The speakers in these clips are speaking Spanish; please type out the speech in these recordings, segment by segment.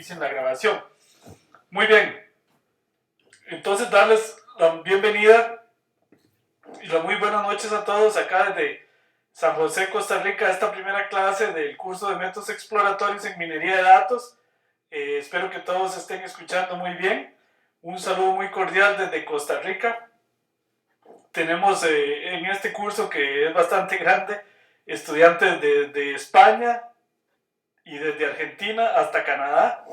inicien la grabación. Muy bien, entonces darles la bienvenida y las muy buenas noches a todos acá desde San José, Costa Rica, a esta primera clase del curso de métodos exploratorios en minería de datos. Espero que todos estén escuchando muy bien. Un saludo muy cordial desde Costa Rica. Tenemos en este curso, que es bastante grande, estudiantes de España y desde Argentina hasta Canadá.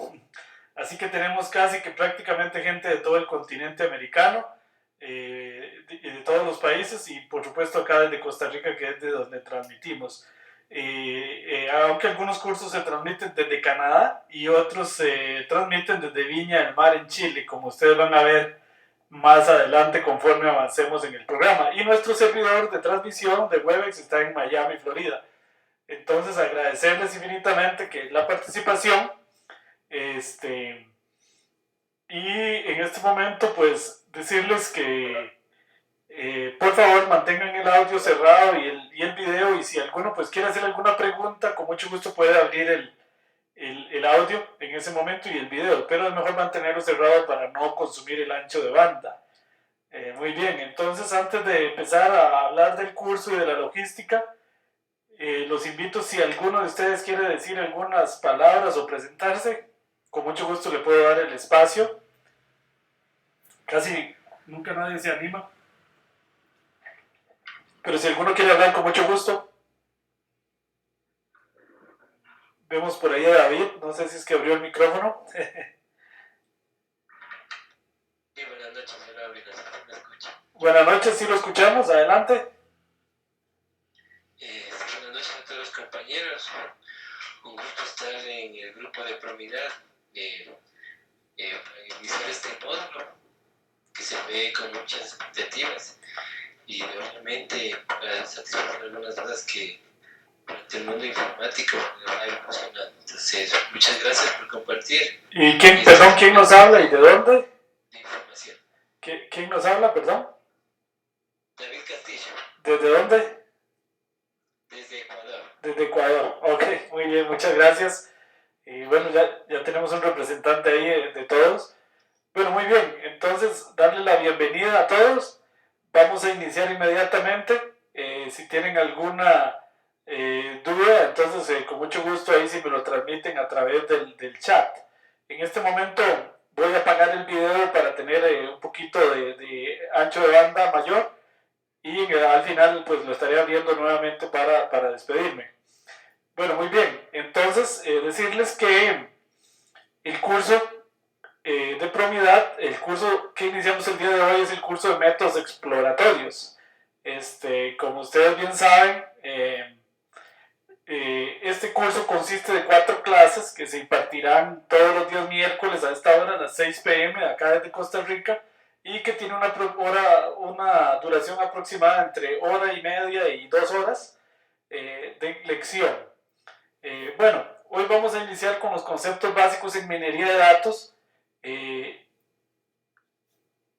Así que tenemos casi que prácticamente gente de todo el continente americano, de todos los países, y por supuesto acá desde Costa Rica, que es de donde transmitimos. Aunque algunos cursos se transmiten desde Canadá y otros se transmiten desde Viña del Mar en Chile, como ustedes van a ver más adelante conforme avancemos en el programa. Y nuestro servidor de transmisión de Webex está en Miami, Florida. Entonces agradecerles infinitamente que la participación. Y en este momento pues decirles que por favor mantengan el audio cerrado y el video, y si alguno pues quiere hacer alguna pregunta, con mucho gusto puede abrir el audio en ese momento y el video, pero es mejor mantenerlo cerrado para no consumir el ancho de banda. Muy bien, entonces antes de empezar a hablar del curso y de la logística, los invito, si alguno de ustedes quiere decir algunas palabras o presentarse, con mucho gusto le puedo dar el espacio. Casi nunca nadie se anima, pero si alguno quiere hablar, con mucho gusto. Vemos por ahí a David, no sé si es que abrió el micrófono. Sí, buenas noches, yo lo abrí, no sé si me escucha. Buenas noches, sí lo escuchamos, adelante. Buenas noches a todos los compañeros, un gusto estar en el grupo de Promidad para iniciar este módulo que se ve con muchas expectativas y obviamente para satisfacer algunas dudas que durante el mundo informático va evolucionando. Entonces, muchas gracias por compartir. ¿Y quién nos habla y de dónde? De información. ¿Quién nos habla, perdón? David Castillo. ¿Desde dónde? Desde Ecuador. Desde Ecuador, ok, muy bien, muchas gracias. Y bueno, ya tenemos un representante ahí de todos. Bueno, muy bien, entonces darle la bienvenida a todos. Vamos a iniciar inmediatamente. Si tienen alguna duda, entonces con mucho gusto ahí si me lo transmiten a través del chat. En este momento voy a apagar el video para tener un poquito de ancho de banda mayor, y al final pues lo estaré abriendo nuevamente para despedirme. Bueno, muy bien, entonces decirles que el curso de Promidad, el curso que iniciamos el día de hoy es el curso de métodos exploratorios. Como ustedes bien saben, este curso consiste de 4 clases que se impartirán todos los días miércoles a esta hora, a las 6 p.m. acá desde Costa Rica, y que tiene una duración aproximada entre hora y media y 2 horas de lección. Bueno, hoy vamos a iniciar con los conceptos básicos en minería de datos.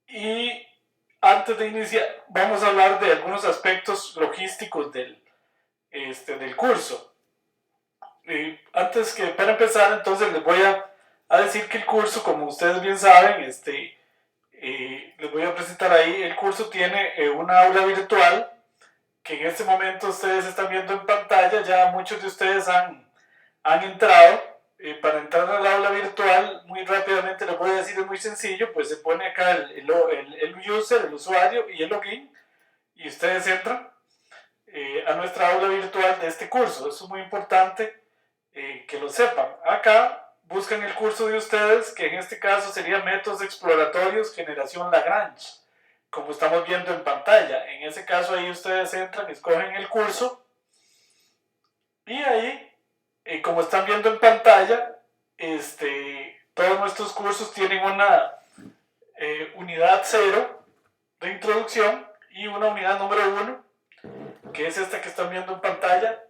Y antes de iniciar, vamos a hablar de algunos aspectos logísticos del curso. Para empezar, entonces les voy a decir que el curso, como ustedes bien saben, les voy a presentar ahí. El curso tiene una aula virtual que en este momento ustedes están viendo en pantalla. Ya muchos de ustedes han entrado. Para entrar al aula virtual, muy rápidamente les voy a decir, es muy sencillo, pues se pone acá el user, el usuario y el login, y ustedes entran a nuestra aula virtual de este curso. Eso es muy importante que lo sepan. Acá buscan el curso de ustedes, que en este caso sería métodos exploratorios generación Lagrange, como estamos viendo en pantalla. En ese caso ahí ustedes entran, escogen el curso, y ahí, como están viendo en pantalla, todos nuestros cursos tienen una unidad 0 de introducción y una unidad número 1, que es esta que están viendo en pantalla.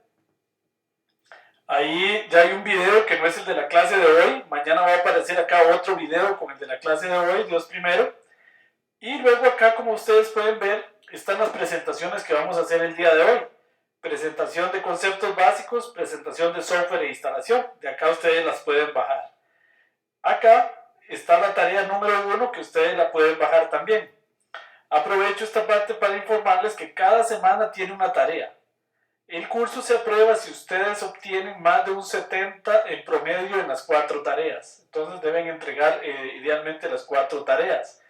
Ahí ya hay un video que no es el de la clase de hoy. Mañana va a aparecer acá otro video con el de la clase de hoy, Dios primero. Y luego acá, como ustedes pueden ver, están las presentaciones que vamos a hacer el día de hoy. Presentación de conceptos básicos, presentación de software e instalación. De acá ustedes las pueden bajar. Acá está la tarea número 1 que ustedes la pueden bajar también. Aprovecho esta parte para informarles que cada semana tiene una tarea. El curso se aprueba si ustedes obtienen más de un 70 en promedio en las 4 tareas. Entonces deben entregar idealmente las 4 tareas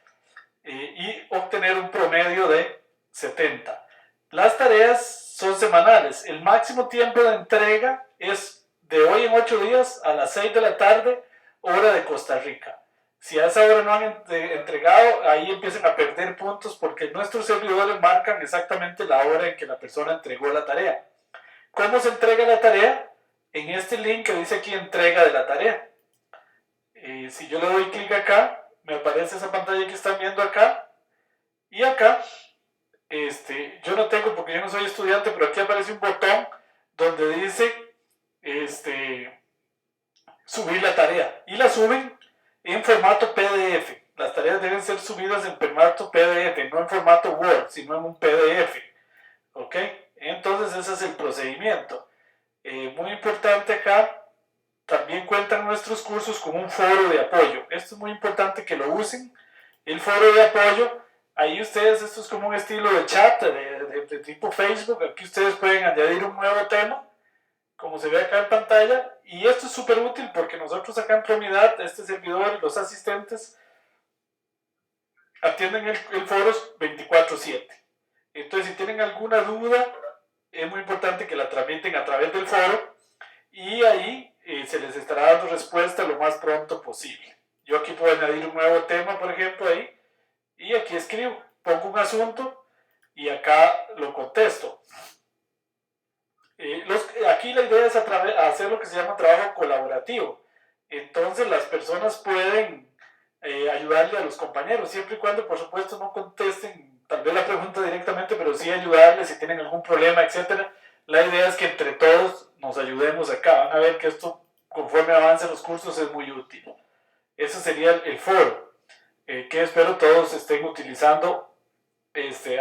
y obtener un promedio de 70. Las tareas son semanales. El máximo tiempo de entrega es de hoy en 8 días a las 6 de la tarde, hora de Costa Rica. Si a esa hora no han entregado, ahí empiezan a perder puntos porque nuestros servidores marcan exactamente la hora en que la persona entregó la tarea. ¿Cómo se entrega la tarea? En este link que dice aquí entrega de la tarea. Si yo le doy clic acá, me aparece esa pantalla que están viendo acá. Y acá, yo no tengo porque yo no soy estudiante, pero aquí aparece un botón donde dice subir la tarea. Y la suben en formato PDF. Las tareas deben ser subidas en formato PDF, no en formato Word, sino en un PDF. ¿Ok? Entonces ese es el procedimiento. Muy importante acá, también cuentan nuestros cursos con un foro de apoyo. Esto es muy importante que lo usen. El foro de apoyo, ahí ustedes, esto es como un estilo de chat de tipo Facebook. Aquí ustedes pueden añadir un nuevo tema, como se ve acá en pantalla. Y esto es súper útil porque nosotros acá en Promidad, este servidor y los asistentes atienden el foro 24/7. Entonces, si tienen alguna duda, es muy importante que la tramiten a través del foro y ahí se les estará dando respuesta lo más pronto posible. Yo aquí puedo añadir un nuevo tema, por ejemplo, ahí, y aquí escribo, pongo un asunto y acá lo contesto. Aquí la idea es hacer lo que se llama trabajo colaborativo. Entonces las personas pueden ayudarle a los compañeros, siempre y cuando, por supuesto, no contesten tal vez la pregunta directamente, pero sí ayudarles si tienen algún problema, etc. La idea es que entre todos nos ayudemos acá. Van a ver que esto, conforme avancen los cursos, es muy útil. Ese sería el foro, que espero todos estén utilizando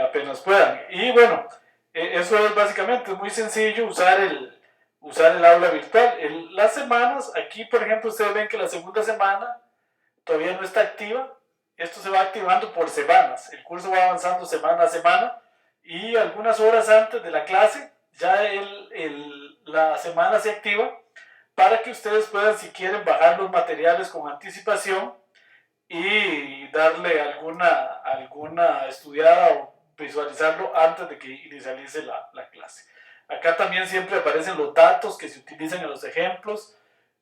apenas puedan. Y bueno, eso es básicamente, es muy sencillo usar el aula virtual. Las semanas, aquí por ejemplo, ustedes ven que la segunda semana todavía no está activa. Esto se va activando por semanas. El curso va avanzando semana a semana y algunas horas antes de la clase ya la semana se activa para que ustedes puedan, si quieren, bajar los materiales con anticipación y darle alguna estudiada o visualizarlo antes de que inicialice la clase. Acá también siempre aparecen los datos que se utilizan en los ejemplos,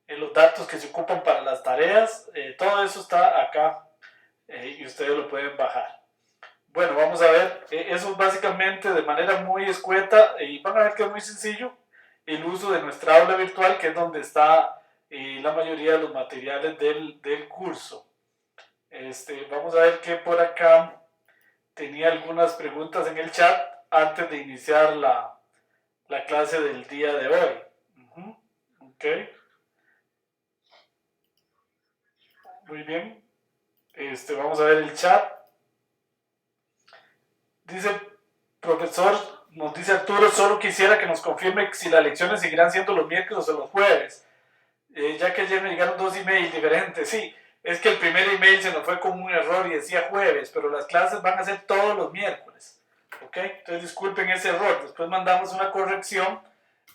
los datos que se ocupan para las tareas, todo eso está acá y ustedes lo pueden bajar. Bueno, vamos a ver, eso es básicamente de manera muy escueta y van a ver que es muy sencillo el uso de nuestra aula virtual, que es donde está la mayoría de los materiales del curso. Vamos a ver que por acá tenía algunas preguntas en el chat antes de iniciar la clase del día de hoy. Ok. Muy bien. Vamos a ver el chat. Dice, profesor, nos dice Arturo, solo quisiera que nos confirme si las lecciones seguirán siendo los miércoles o los jueves. Ya que ayer me llegaron 2 emails diferentes. Sí, es que el primer email se nos fue con un error y decía jueves, pero las clases van a ser todos los miércoles. ¿Ok? Entonces disculpen ese error. Después mandamos una corrección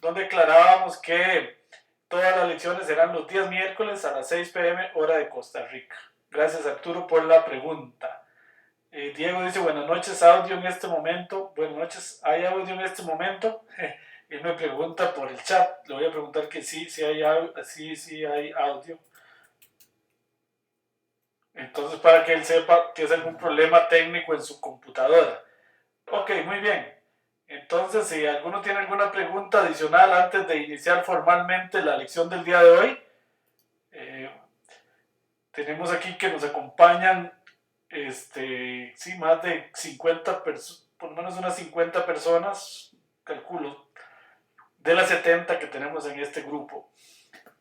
donde aclarábamos que todas las lecciones serán los días miércoles a las 6 p.m. hora de Costa Rica. Gracias Arturo por la pregunta. Diego dice, buenas noches, audio en este momento. Buenas noches, ¿hay audio en este momento? Él me pregunta por el chat, le voy a preguntar que sí hay audio. Entonces, para que él sepa que es algún problema técnico en su computadora. Ok, muy bien. Entonces, si alguno tiene alguna pregunta adicional antes de iniciar formalmente la lección del día de hoy, tenemos aquí que nos acompañan más de 50 personas, por lo menos unas 50 personas, calculo, de las 70 que tenemos en este grupo.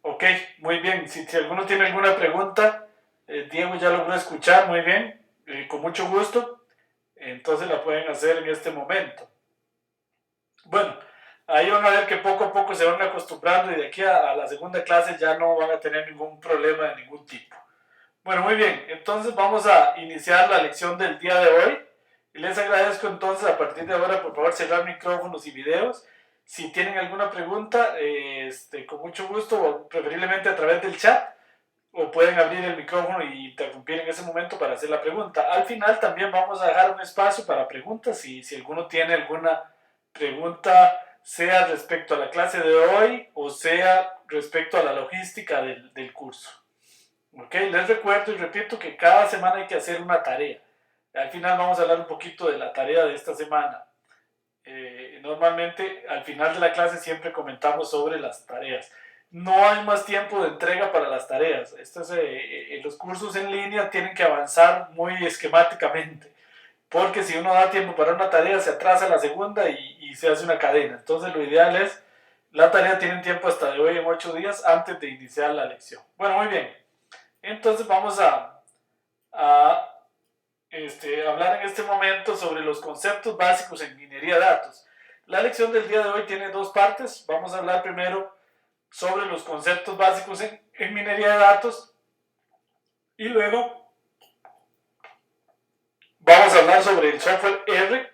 Ok, muy bien. Si alguno tiene alguna pregunta, Diego ya logró escuchar muy bien, con mucho gusto. Entonces la pueden hacer en este momento. Bueno, ahí van a ver que poco a poco se van acostumbrando y de aquí a la segunda clase ya no van a tener ningún problema de ningún tipo. Bueno, muy bien. Entonces vamos a iniciar la lección del día de hoy. Y les agradezco entonces a partir de ahora, por favor, cerrar micrófonos y videos. Si tienen alguna pregunta, con mucho gusto, o preferiblemente a través del chat, o pueden abrir el micrófono y interrumpir en ese momento para hacer la pregunta. Al final también vamos a dejar un espacio para preguntas y si alguno tiene alguna pregunta, sea respecto a la clase de hoy o sea respecto a la logística del curso. ¿Ok? Les recuerdo y repito que cada semana hay que hacer una tarea. Al final vamos a hablar un poquito de la tarea de esta semana. Normalmente al final de la clase siempre comentamos sobre las tareas. No hay más tiempo de entrega para las tareas. Los cursos en línea tienen que avanzar muy esquemáticamente, porque si uno da tiempo para una tarea se atrasa la segunda y se hace una cadena. Entonces lo ideal es, la tarea tienen tiempo hasta de hoy en 8 días antes de iniciar la lección. Bueno, muy bien. Entonces vamos a hablar en este momento sobre los conceptos básicos en minería de datos. La lección del día de hoy tiene dos partes. Vamos a hablar primero sobre los conceptos básicos en minería de datos y luego vamos a hablar sobre el software R,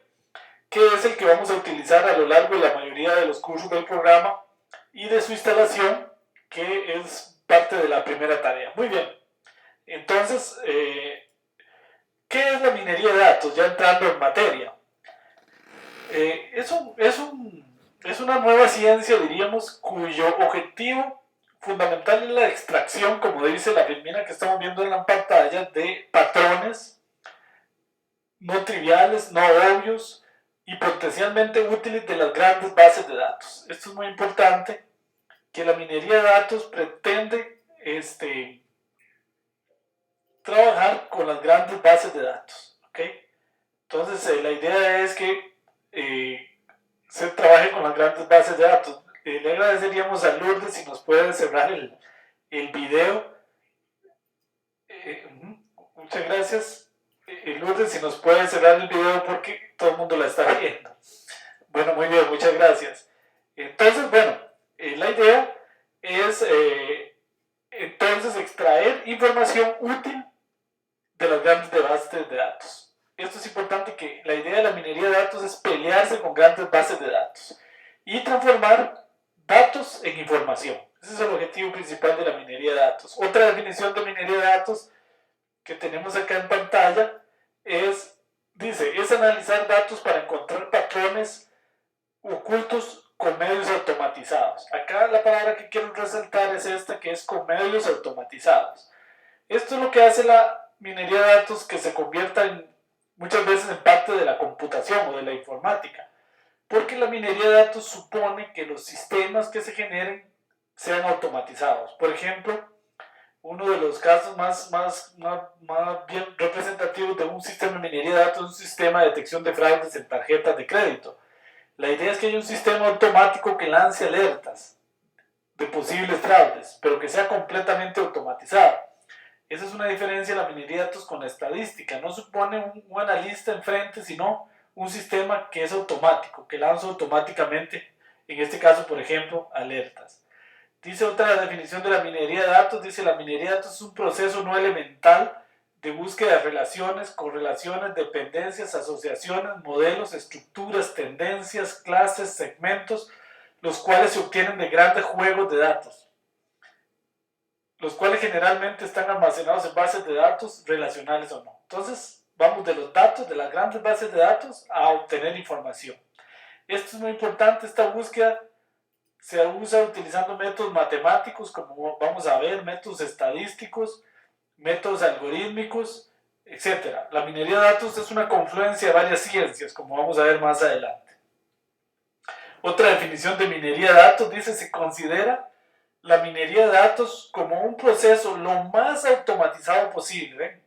que es el que vamos a utilizar a lo largo de la mayoría de los cursos del programa y de su instalación, que es parte de la primera tarea. Muy bien, entonces, ¿qué es la minería de datos? Ya entrando en materia. Es una nueva ciencia, diríamos, cuyo objetivo fundamental es la extracción, como dice la primera que estamos viendo en la pantalla, de patrones no triviales, no obvios y potencialmente útiles de las grandes bases de datos. Esto es muy importante, que la minería de datos pretende trabajar con las grandes bases de datos. ¿Okay? Entonces, la idea es que se trabaje con las grandes bases de datos. Le agradeceríamos a Lourdes si nos puede cerrar el video. Muchas gracias. Lourdes, si nos puede cerrar el video porque todo el mundo la está viendo. Bueno, muy bien, muchas gracias. Entonces, bueno, la idea es entonces extraer información útil de las grandes bases de datos. Esto es importante, que la idea de la minería de datos es pelearse con grandes bases de datos y transformar datos en información. Ese es el objetivo principal de la minería de datos. Otra definición de minería de datos que tenemos acá en pantalla es analizar datos para encontrar patrones ocultos con medios automatizados. Acá la palabra que quiero resaltar es esta, que es con medios automatizados. Esto es lo que hace la minería de datos, que se convierta muchas veces en parte de la computación o de la informática, porque la minería de datos supone que los sistemas que se generen sean automatizados. Por ejemplo, uno de los casos más bien representativos de un sistema de minería de datos es un sistema de detección de fraudes en tarjetas de crédito. La idea es que haya un sistema automático que lance alertas de posibles fraudes, pero que sea completamente automatizado. Esa es una diferencia de la minería de datos con la estadística. No supone un analista enfrente, sino un sistema que es automático, que lanza automáticamente, en este caso, por ejemplo, alertas. Dice otra definición de la minería de datos, dice: la minería de datos es un proceso no elemental de búsqueda de relaciones, correlaciones, dependencias, asociaciones, modelos, estructuras, tendencias, clases, segmentos, los cuales se obtienen de grandes juegos de datos, los cuales generalmente están almacenados en bases de datos relacionales o no. Entonces, vamos de los datos, de las grandes bases de datos, a obtener información. Esto es muy importante. Esta búsqueda se usa utilizando métodos matemáticos, como vamos a ver, métodos estadísticos, métodos algorítmicos, etc. La minería de datos es una confluencia de varias ciencias, como vamos a ver más adelante. Otra definición de minería de datos dice: se considera la minería de datos como un proceso lo más automatizado posible,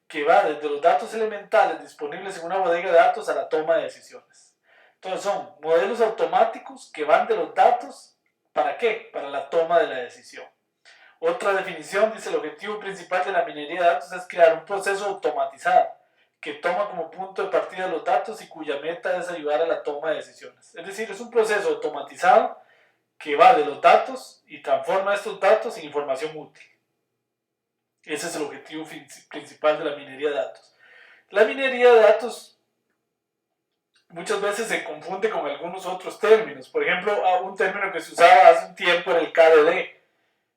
que va desde los datos elementales disponibles en una bodega de datos a la toma de decisiones. Entonces son modelos automáticos que van de los datos, ¿para qué? Para la toma de la decisión. Otra definición dice: el objetivo principal de la minería de datos es crear un proceso automatizado que toma como punto de partida los datos y cuya meta es ayudar a la toma de decisiones. Es decir, es un proceso automatizado que va de los datos y transforma estos datos en información útil. Ese es el objetivo principal de la minería de datos. La minería de datos muchas veces se confunde con algunos otros términos. Por ejemplo, un término que se usaba hace un tiempo era el KDD,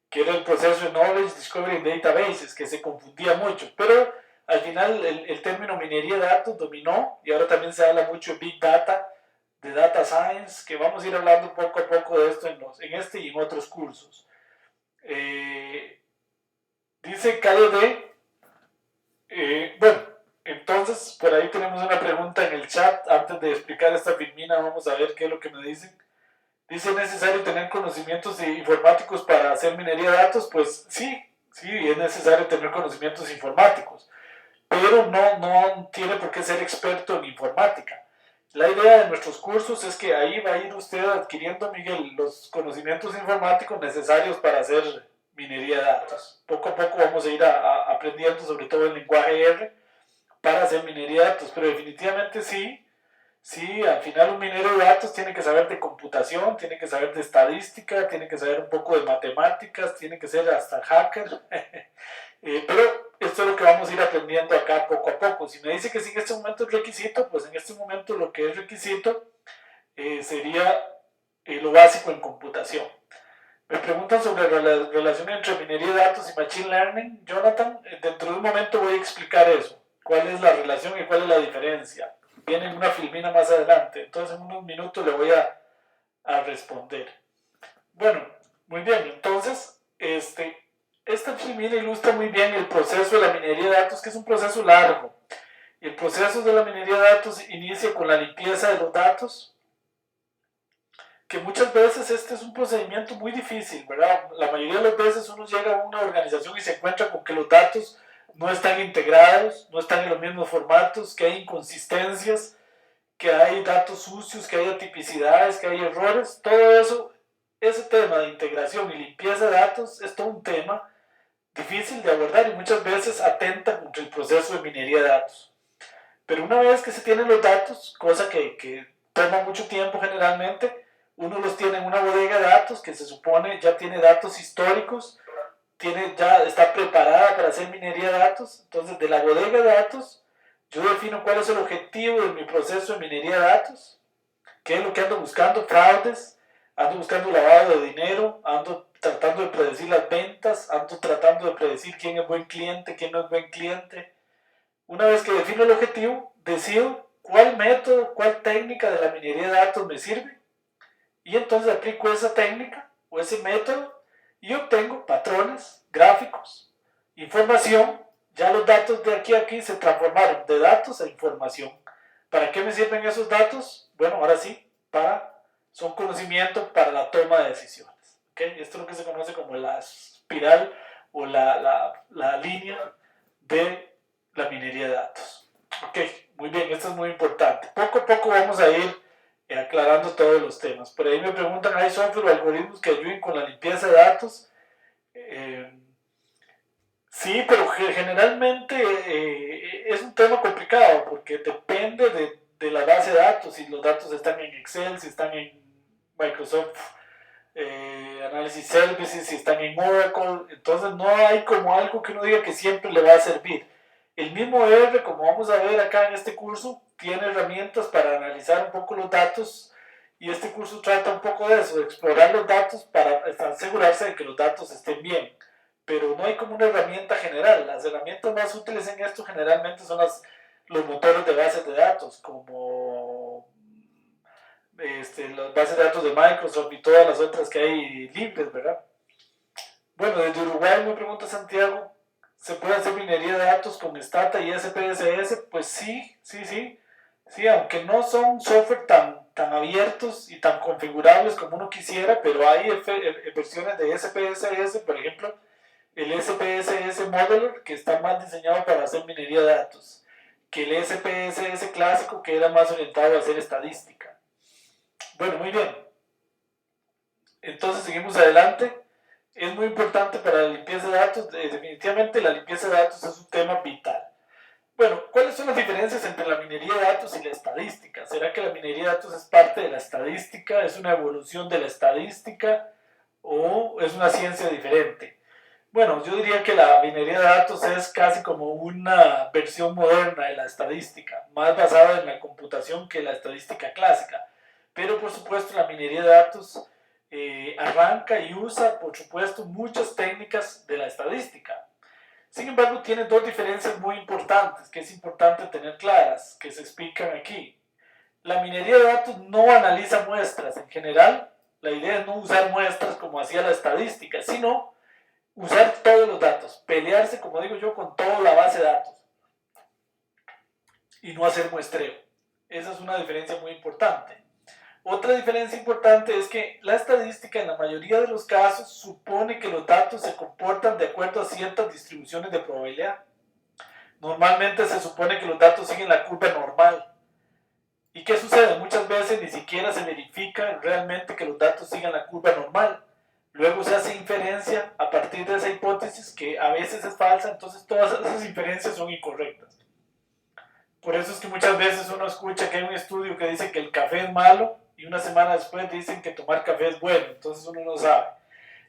que era el proceso de Knowledge Discovery in Databases, que se confundía mucho. Pero al final el término minería de datos dominó y ahora también se habla mucho de Big Data, de Data Science, que vamos a ir hablando poco a poco de esto en este y en otros cursos. Dice KDD, bueno, entonces por ahí tenemos una pregunta en el chat. Antes de explicar esta filmina, vamos a ver qué es lo que me dicen. Dice, ¿es necesario tener conocimientos informáticos para hacer minería de datos? Pues sí, es necesario tener conocimientos informáticos, pero no tiene por qué ser experto en informática. La idea de nuestros cursos es que ahí va a ir usted adquiriendo, Miguel, los conocimientos informáticos necesarios para hacer minería de datos. Poco a poco vamos a ir aprendiendo, sobre todo el lenguaje R, para hacer minería de datos, pero definitivamente sí, al final un minero de datos tiene que saber de computación, tiene que saber de estadística, tiene que saber un poco de matemáticas, tiene que ser hasta hacker. Pero esto es lo que vamos a ir aprendiendo acá poco a poco. Si me dice que sí en este momento es requisito, pues en este momento lo que es requisito sería lo básico en computación. Me preguntan sobre la relación entre minería de datos y Machine Learning. Jonathan, dentro de un momento voy a explicar eso. ¿Cuál es la relación y cuál es la diferencia? Viene en una filmina más adelante. Entonces en unos minutos le voy a responder. Bueno, muy bien. Entonces, esta filmina ilustra muy bien el proceso de la minería de datos, que es un proceso largo. El proceso de la minería de datos inicia con la limpieza de los datos, que muchas veces este es un procedimiento muy difícil, ¿verdad? La mayoría de las veces uno llega a una organización y se encuentra con que los datos no están integrados, no están en los mismos formatos, que hay inconsistencias, que hay datos sucios, que hay atipicidades, que hay errores. Todo eso, ese tema de integración y limpieza de datos es todo un tema difícil de abordar y muchas veces atenta contra el proceso de minería de datos. Pero una vez que se tienen los datos, cosa que toma mucho tiempo generalmente, uno los tiene en una bodega de datos que se supone ya tiene datos históricos, ya está preparada para hacer minería de datos. Entonces, de la bodega de datos, yo defino cuál es el objetivo de mi proceso de minería de datos, qué es lo que ando buscando, fraudes, ando buscando lavado de dinero, ando tratando de predecir las ventas, ando tratando de predecir quién es buen cliente, quién no es buen cliente. Una vez que defino el objetivo, decido cuál método, cuál técnica de la minería de datos me sirve y entonces aplico esa técnica o ese método y obtengo patrones, gráficos, información. Ya los datos de aquí a aquí se transformaron de datos a información. ¿Para qué me sirven esos datos? Bueno, ahora sí, son conocimiento para la toma de decisiones. ¿Okay? Esto es lo que se conoce como la espiral o la línea de la minería de datos. Ok, muy bien, esto es muy importante. Poco a poco vamos a ir aclarando todos los temas. Por ahí me preguntan, ¿hay software o algoritmos que ayuden con la limpieza de datos? Sí, pero generalmente es un tema complicado porque depende de la base de datos, si los datos están en Excel, si están en Microsoft Analysis Services, si están en Oracle. Entonces no hay como algo que uno diga que siempre le va a servir. El mismo R, como vamos a ver acá en este curso, tiene herramientas para analizar un poco los datos y este curso trata un podos de eso, de explorar los datos para asegurarse de que los datos estén bien. Pero no hay como una herramienta general. Las herramientas más útiles en esto generalmente son los motores de bases de datos, como las bases de datos de Microsoft y todas las otras que hay libres, ¿verdad? Bueno, desde Uruguay me pregunta Santiago, ¿se puede hacer minería de datos con Stata y SPSS? Pues sí, aunque no son software tan abiertos y tan configurables como uno quisiera, pero hay versiones de SPSS, por ejemplo, el SPSS Modeler, que está más diseñado para hacer minería de datos, que el SPSS clásico, que era más orientado a hacer estadística. Bueno, muy bien. Entonces seguimos adelante. Es muy importante para la limpieza de datos. Definitivamente la limpieza de datos es un tema vital. Bueno, ¿cuáles son las diferencias entre la minería de datos y la estadística? ¿Será que la minería de datos es parte de la estadística? ¿Es una evolución de la estadística? ¿O es una ciencia diferente? Bueno, yo diría que la minería de datos es casi como una versión moderna de la estadística, más basada en la computación que la estadística clásica. Pero por supuesto la minería de datos arranca y usa, por supuesto, muchas técnicas de la estadística. Sin embargo, tiene dos diferencias muy importantes que es importante tener claras, que se explican aquí. La minería de datos no analiza muestras en general. La idea es no usar muestras como hacía la estadística, sino usar todos los datos, pelearse, como digo yo, con toda la base de datos y no hacer muestreo. Esa es una diferencia muy importante. Otra diferencia importante es que la estadística en la mayoría de los casos supone que los datos se comportan de acuerdo a ciertas distribuciones de probabilidad. Normalmente se supone que los datos siguen la curva normal. ¿Y qué sucede? Muchas veces ni siquiera se verifica realmente que los datos sigan la curva normal. Luego se hace inferencia a partir de esa hipótesis que a veces es falsa, entonces todas esas inferencias son incorrectas. Por eso es que muchas veces uno escucha que hay un estudio que dice que el café es malo y una semana después dicen que tomar café es bueno, entonces uno no sabe.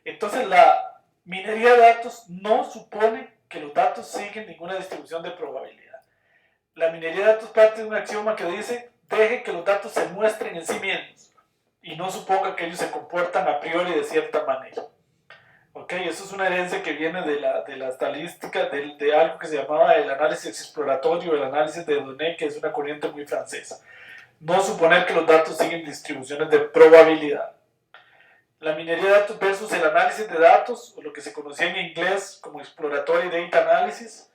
Entonces la minería de datos no supone que los datos siguen ninguna distribución de probabilidad. La minería de datos parte de un axioma que dice deje que los datos se muestren en sí mismos y no suponga que ellos se comportan a priori de cierta manera. Ok, eso es una herencia que viene de la estadística, de algo que se llamaba el análisis exploratorio, el análisis de Donnet, que es una corriente muy francesa. No suponer que los datos siguen distribuciones de probabilidad. La minería de datos versus el análisis de datos, o lo que se conocía en inglés como exploratory data analysis,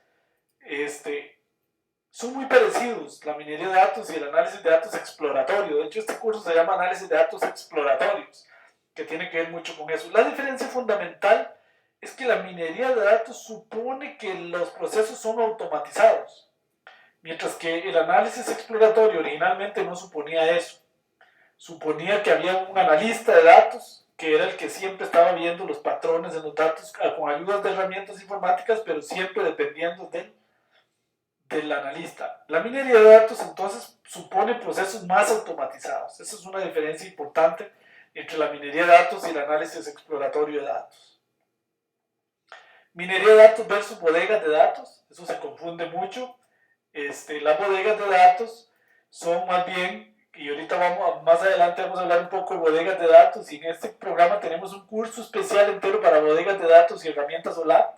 son muy parecidos, la minería de datos y el análisis de datos exploratorio. De hecho, este curso se llama análisis de datos exploratorios, que tiene que ver mucho con eso. La diferencia fundamental es que la minería de datos supone que los procesos son automatizados, mientras que el análisis exploratorio originalmente no suponía eso. Suponía que había un analista de datos que era el que siempre estaba viendo los patrones en los datos con ayudas de herramientas informáticas, pero siempre dependiendo del analista. La minería de datos entonces supone procesos más automatizados. Esa es una diferencia importante entre la minería de datos y el análisis exploratorio de datos. Minería de datos versus bodegas de datos, eso se confunde mucho. Las bodegas de datos son más bien, y ahorita más adelante vamos a hablar un poco de bodegas de datos, y en este programa tenemos un curso especial entero para bodegas de datos y herramientas OLAP.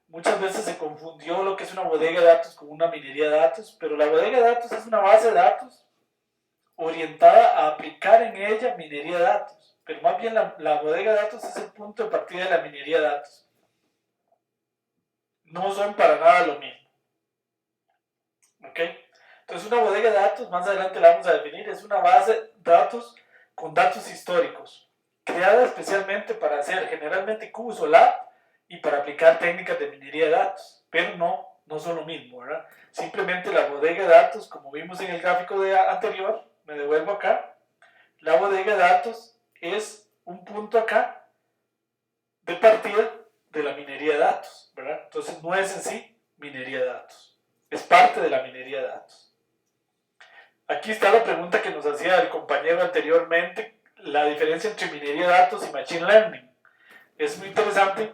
Muchas veces se confundió lo que es una bodega de datos con una minería de datos, pero la bodega de datos es una base de datos orientada a aplicar en ella minería de datos, pero más bien la bodega de datos es el punto de partida de la minería de datos. No son para nada lo mismo. ¿Ok? Entonces una bodega de datos, más adelante la vamos a definir, es una base de datos con datos históricos, creada especialmente para hacer generalmente cubos o lab y para aplicar técnicas de minería de datos, pero no son lo mismo, ¿verdad? Simplemente la bodega de datos, como vimos en el gráfico anterior, me devuelvo acá, la bodega de datos es un punto acá de partida de la minería de datos, ¿verdad? Entonces no es en sí minería de datos, es parte de la minería de datos. Aquí está la pregunta que nos hacía el compañero anteriormente, la diferencia entre minería de datos y machine learning. Es muy interesante.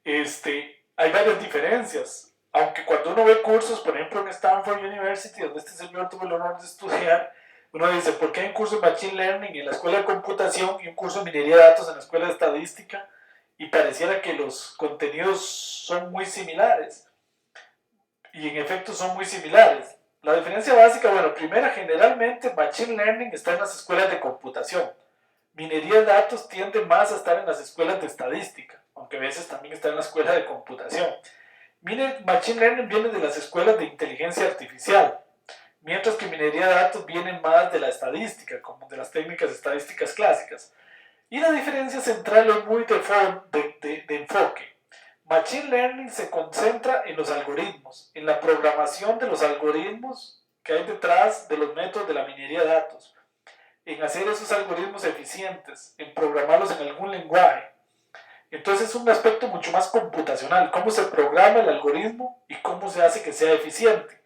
Hay varias diferencias, aunque cuando uno ve cursos, por ejemplo en Stanford University, donde este señor tuvo el honor de estudiar, uno dice, ¿por qué hay un curso de Machine Learning en la escuela de computación y un curso de minería de datos en la escuela de estadística? Y pareciera que los contenidos son muy similares. Y en efecto son muy similares. La diferencia básica, bueno, primera, generalmente Machine Learning está en las escuelas de computación. Minería de datos tiende más a estar en las escuelas de estadística, aunque a veces también está en la escuela de computación. Machine Learning viene de las escuelas de inteligencia artificial, mientras que minería de datos viene más de la estadística, como de las técnicas estadísticas clásicas. Y la diferencia central es muy de enfoque. Machine Learning se concentra en los algoritmos, en la programación de los algoritmos que hay detrás de los métodos de la minería de datos, en hacer esos algoritmos eficientes, en programarlos en algún lenguaje. Entonces es un aspecto mucho más computacional, cómo se programa el algoritmo y cómo se hace que sea eficiente.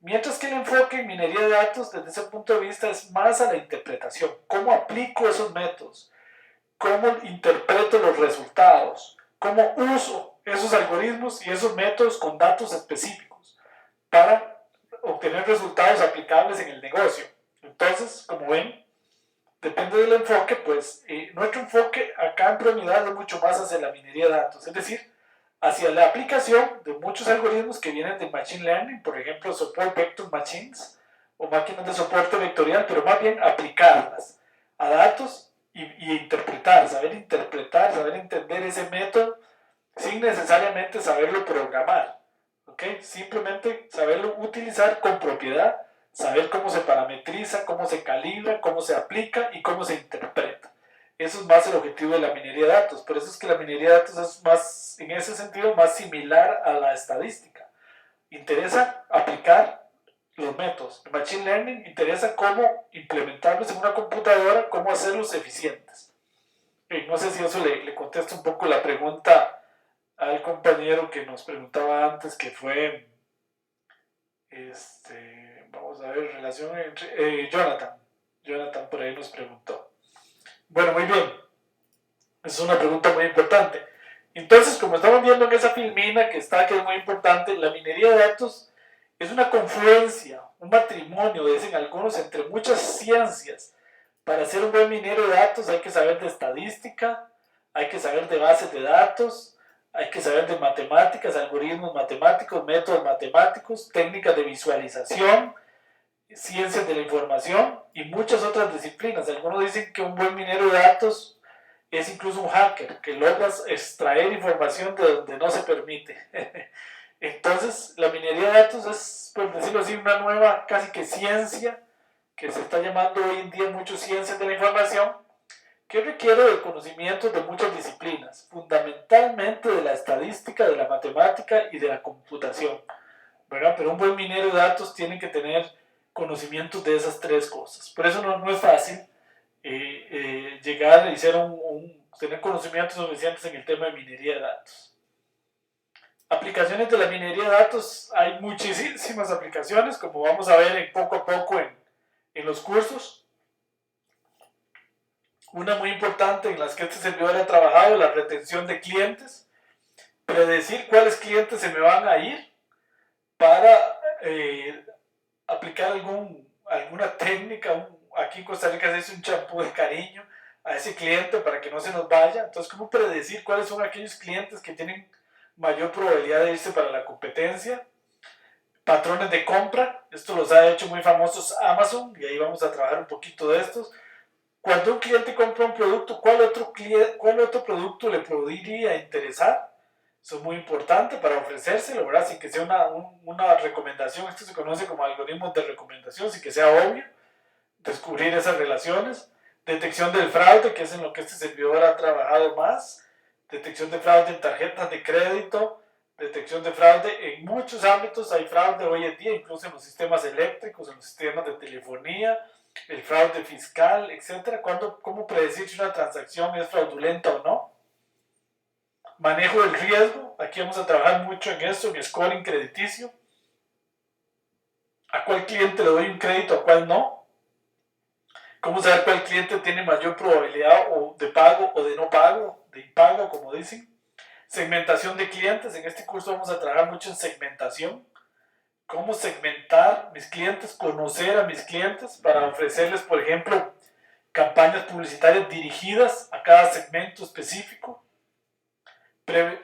Mientras que el enfoque en minería de datos desde ese punto de vista es más a la interpretación, cómo aplico esos métodos, cómo interpreto los resultados, cómo uso esos algoritmos y esos métodos con datos específicos para obtener resultados aplicables en el negocio. Entonces, como ven, depende del enfoque, pues nuestro enfoque acá en Prounidad es mucho más hacia la minería de datos, es decir, hacia la aplicación de muchos algoritmos que vienen de Machine Learning, por ejemplo, Support Vector Machines o máquinas de soporte vectorial, pero más bien aplicarlas a datos y interpretar, saber entender ese método sin necesariamente saberlo programar, ¿ok? Simplemente saberlo utilizar con propiedad, saber cómo se parametriza, cómo se calibra, cómo se aplica y cómo se interpreta. Eso es más el objetivo de la minería de datos. Por eso es que la minería de datos es más, en ese sentido, más similar a la estadística. Interesa aplicar los métodos. El Machine Learning interesa cómo implementarlos en una computadora, cómo hacerlos eficientes. No sé si eso le contesta un poco la pregunta al compañero que nos preguntaba antes, que fue, vamos a ver, relación entre, Jonathan por ahí nos preguntó. Bueno, muy bien. Es una pregunta muy importante. Entonces, como estamos viendo en esa filmina que es muy importante, la minería de datos es una confluencia, un matrimonio, dicen algunos, entre muchas ciencias. Para ser un buen minero de datos hay que saber de estadística, hay que saber de bases de datos, hay que saber de matemáticas, algoritmos matemáticos, métodos matemáticos, técnicas de visualización, ciencias de la información y muchas otras disciplinas. Algunos dicen que un buen minero de datos es incluso un hacker, que logras extraer información de donde no se permite. Entonces, la minería de datos es, por decirlo así, una nueva casi que ciencia, que se está llamando hoy en día mucho ciencias de la información, que requiere de conocimientos de muchas disciplinas, fundamentalmente de la estadística, de la matemática y de la computación, ¿verdad? Pero un buen minero de datos tiene que tener conocimientos de esas tres cosas. Por eso no es fácil llegar y tener conocimientos suficientes en el tema de minería de datos. Aplicaciones de la minería de datos, hay muchísimas aplicaciones, como vamos a ver poco a poco en los cursos. Una muy importante en las que este servidor ha trabajado, la retención de clientes, predecir cuáles clientes se me van a ir para aplicar alguna técnica. Aquí en Costa Rica se hace un champú de cariño a ese cliente para que no se nos vaya. Entonces, ¿cómo predecir cuáles son aquellos clientes que tienen mayor probabilidad de irse para la competencia? Patrones de compra, esto los ha hecho muy famosos Amazon, y ahí vamos a trabajar un poquito de estos. Cuando un cliente compra un producto, ¿cuál otro producto le podría interesar? Eso es muy importante para ofrecérselo, ¿verdad? Sin que sea una recomendación. Esto se conoce como algoritmos de recomendación, sin que sea obvio. Descubrir esas relaciones. Detección del fraude, que es en lo que este servidor ha trabajado más. Detección de fraude en tarjetas de crédito. Detección de fraude en muchos ámbitos. Hay fraude hoy en día, incluso en los sistemas eléctricos, en los sistemas de telefonía, el fraude fiscal, etc. ¿Cómo predecir si una transacción es fraudulenta o no? Manejo del riesgo, aquí vamos a trabajar mucho en eso, en scoring crediticio. ¿A cuál cliente le doy un crédito, a cuál no? ¿Cómo saber cuál cliente tiene mayor probabilidad de pago o de no pago, de impago, como dicen? Segmentación de clientes, en este curso vamos a trabajar mucho en segmentación. Cómo segmentar mis clientes, conocer a mis clientes para ofrecerles, por ejemplo, campañas publicitarias dirigidas a cada segmento específico.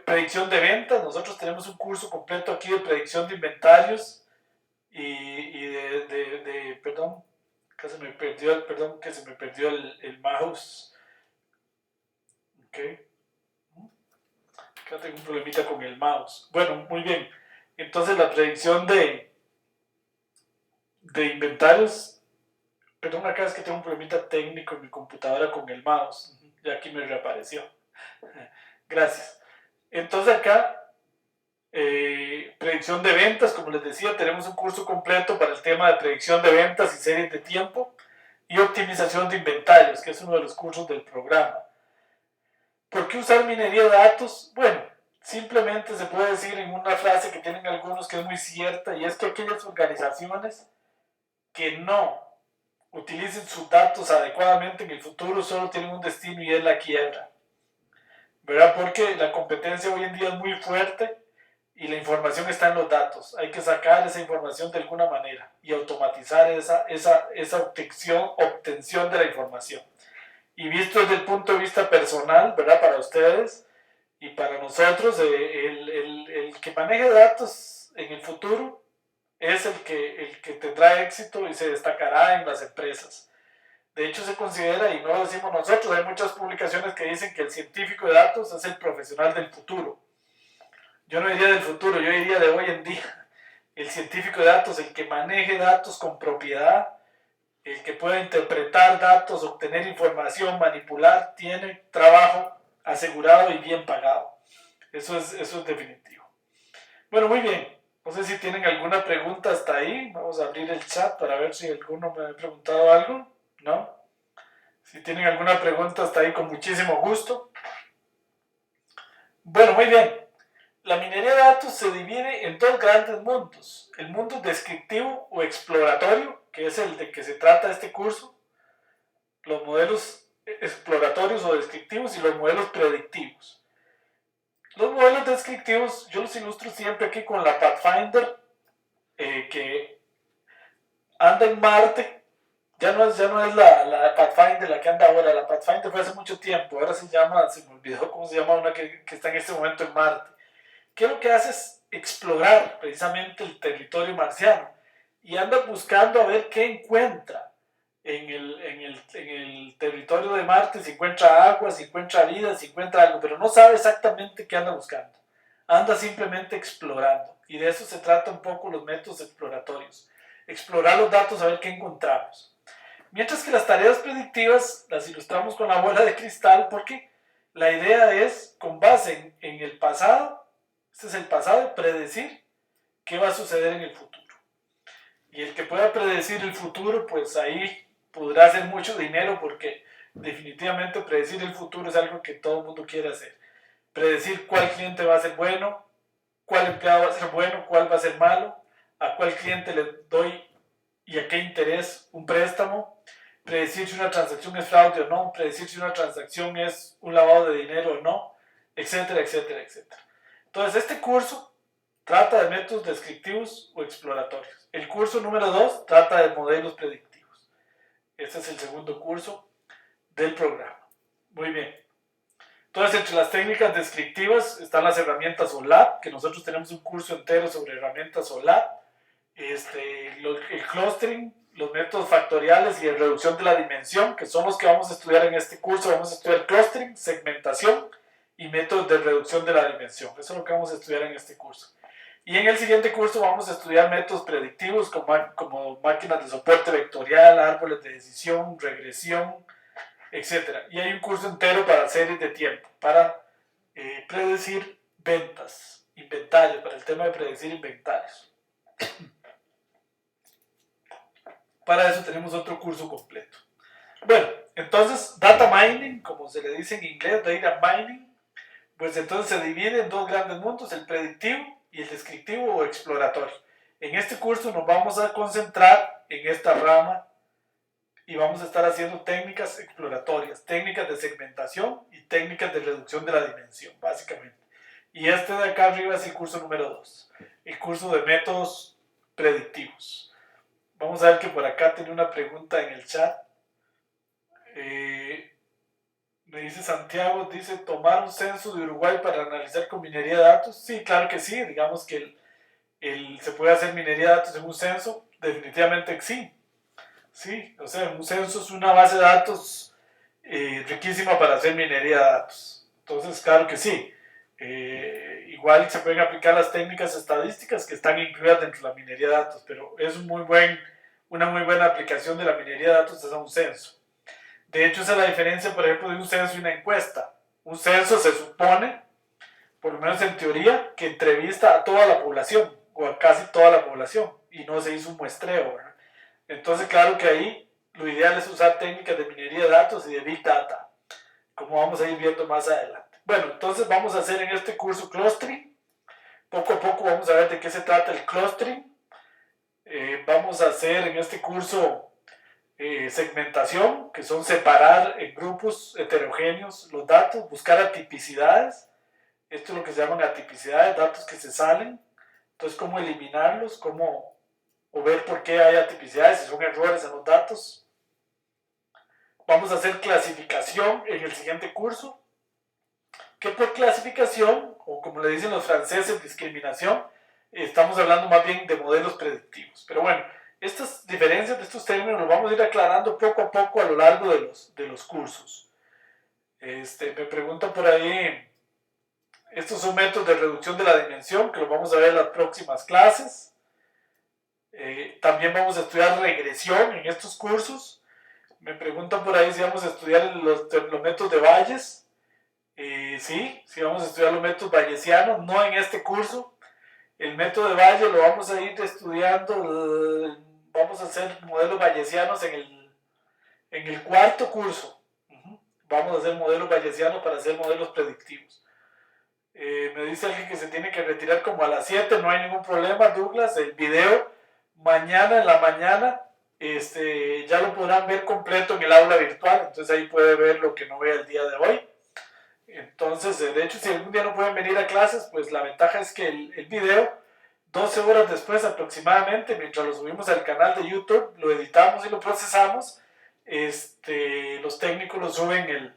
Predicción de ventas, nosotros tenemos un curso completo aquí de predicción de inventarios perdón, que se me perdió el mouse. Ok. Acá tengo un problemita con el mouse. Bueno, muy bien. Entonces la predicción de inventarios, perdón, acá es que tengo un problemita técnico en mi computadora con el mouse. Ya aquí me reapareció. Gracias. Entonces acá, predicción de ventas, como les decía, tenemos un curso completo para el tema de predicción de ventas y series de tiempo, y optimización de inventarios, que es uno de los cursos del programa. ¿Por qué usar minería de datos? Bueno, simplemente se puede decir en una frase que tienen algunos que es muy cierta, y es que aquellas organizaciones que no utilicen sus datos adecuadamente en el futuro solo tienen un destino, y es la quiebra. ¿verdad? Porque la competencia hoy en día es muy fuerte y la información está en los datos. Hay que sacar esa información de alguna manera y automatizar esa obtención de la información. Y visto desde el punto de vista personal, ¿verdad? Para ustedes y para nosotros, el que maneje datos en el futuro es el que tendrá éxito y se destacará en las empresas. De hecho, se considera, y no lo decimos nosotros, hay muchas publicaciones que dicen que el científico de datos es el profesional del futuro. Yo no diría del futuro, yo diría de hoy en día. El científico de datos, el que maneje datos con propiedad, el que pueda interpretar datos, obtener información, manipular, tiene trabajo asegurado y bien pagado. Eso es definitivo. Bueno, muy bien. No sé si tienen alguna pregunta hasta ahí. Vamos a abrir el chat para ver si alguno me ha preguntado algo. ¿No? Si tienen alguna pregunta hasta ahí, con muchísimo gusto. Bueno, muy bien. La minería de datos se divide en dos grandes mundos. El mundo descriptivo o exploratorio, que es el de que se trata este curso. Los modelos exploratorios o descriptivos y los modelos predictivos. Los modelos descriptivos yo los ilustro siempre aquí con la Pathfinder, que anda en Marte. Ya no es la Pathfinder la que anda ahora. La Pathfinder fue hace mucho tiempo. Ahora se me olvidó cómo se llama una que está en este momento en Marte. Que lo que hace es explorar precisamente el territorio marciano y anda buscando a ver qué encuentra en el territorio de Marte, si encuentra agua, si encuentra vida, si encuentra algo, pero no sabe exactamente qué anda buscando. Anda simplemente explorando. Y de eso se trata un poco los métodos exploratorios. Explorar los datos, a ver qué encontramos. Mientras que las tareas predictivas las ilustramos con la bola de cristal porque la idea es, con base en el pasado, este es el pasado, predecir qué va a suceder en el futuro. Y el que pueda predecir el futuro, pues ahí podrá hacer mucho dinero porque definitivamente predecir el futuro es algo que todo el mundo quiere hacer. Predecir cuál cliente va a ser bueno, cuál empleado va a ser bueno, cuál va a ser malo, a cuál cliente le doy y a qué interés un préstamo, predecir si una transacción es fraude o no, predecir si una transacción es un lavado de dinero o no, etcétera, etcétera, etcétera. Entonces, este curso trata de métodos descriptivos o exploratorios. El curso número 2 trata de modelos predictivos. Este es el segundo curso del programa. Muy bien. Entonces, entre las técnicas descriptivas están las herramientas OLAP, que nosotros tenemos un curso entero sobre herramientas OLAP, el clustering, los métodos factoriales y la reducción de la dimensión, que son los que vamos a estudiar en este curso. Vamos a estudiar clustering, segmentación y métodos de reducción de la dimensión. Eso es lo que vamos a estudiar en este curso. Y en el siguiente curso vamos a estudiar métodos predictivos como máquinas de soporte vectorial, árboles de decisión, regresión, etc. Y hay un curso entero para series de tiempo, para predecir ventas, inventarios, para el tema de predecir inventarios. Para eso tenemos otro curso completo. Bueno, entonces, data mining, como se le dice en inglés, data mining, pues entonces se divide en dos grandes mundos, el predictivo y el descriptivo o exploratorio. En este curso nos vamos a concentrar en esta rama y vamos a estar haciendo técnicas exploratorias, técnicas de segmentación y técnicas de reducción de la dimensión, básicamente. Y este de acá arriba es el curso número 2, el curso de métodos predictivos. Vamos a ver que por acá tiene una pregunta en el chat. Me dice Santiago, dice, ¿tomar un censo de Uruguay para analizar con minería de datos? Sí, claro que sí, digamos que se puede hacer minería de datos en un censo, definitivamente sí. Sí, o sea, un censo es una base de datos riquísima para hacer minería de datos. Entonces, claro que sí. Igual se pueden aplicar las técnicas estadísticas que están incluidas dentro de la minería de datos, pero es una muy buena aplicación de la minería de datos es a un censo. De hecho, esa es la diferencia, por ejemplo, de un censo y una encuesta. Un censo se supone, por lo menos en teoría, que entrevista a toda la población, o a casi toda la población, y no se hizo un muestreo, ¿verdad? Entonces, claro que ahí lo ideal es usar técnicas de minería de datos y de Big Data, como vamos a ir viendo más adelante. Bueno, entonces vamos a hacer en este curso clustering. Poco a poco vamos a ver de qué se trata el clustering. Vamos a hacer en este curso segmentación, que son separar en grupos heterogéneos los datos, buscar atipicidades. Esto es lo que se llaman atipicidades, datos que se salen. Entonces, cómo eliminarlos, o ver por qué hay atipicidades, si son errores en los datos. Vamos a hacer clasificación en el siguiente curso, que por clasificación, o como le dicen los franceses, discriminación, estamos hablando más bien de modelos predictivos. Pero bueno, estas diferencias de estos términos los vamos a ir aclarando poco a poco a lo largo de los cursos. Me preguntan por ahí, estos son métodos de reducción de la dimensión, que los vamos a ver en las próximas clases. También vamos a estudiar regresión en estos cursos. Me preguntan por ahí si vamos a estudiar los métodos de Bayes. Sí vamos a estudiar los métodos bayesianos, no en este curso. El método de Bayes lo vamos a ir estudiando, vamos a hacer modelos bayesianos en el cuarto curso. Vamos a hacer modelos bayesianos para hacer modelos predictivos. Me dice alguien que se tiene que retirar como a las 7, no hay ningún problema, Douglas. El video mañana en la mañana ya lo podrán ver completo en el aula virtual, entonces ahí puede ver lo que no vea el día de hoy. Entonces, de hecho, si algún día no pueden venir a clases, pues la ventaja es que el video, 12 horas después aproximadamente, mientras lo subimos al canal de YouTube, lo editamos y lo procesamos, los técnicos lo suben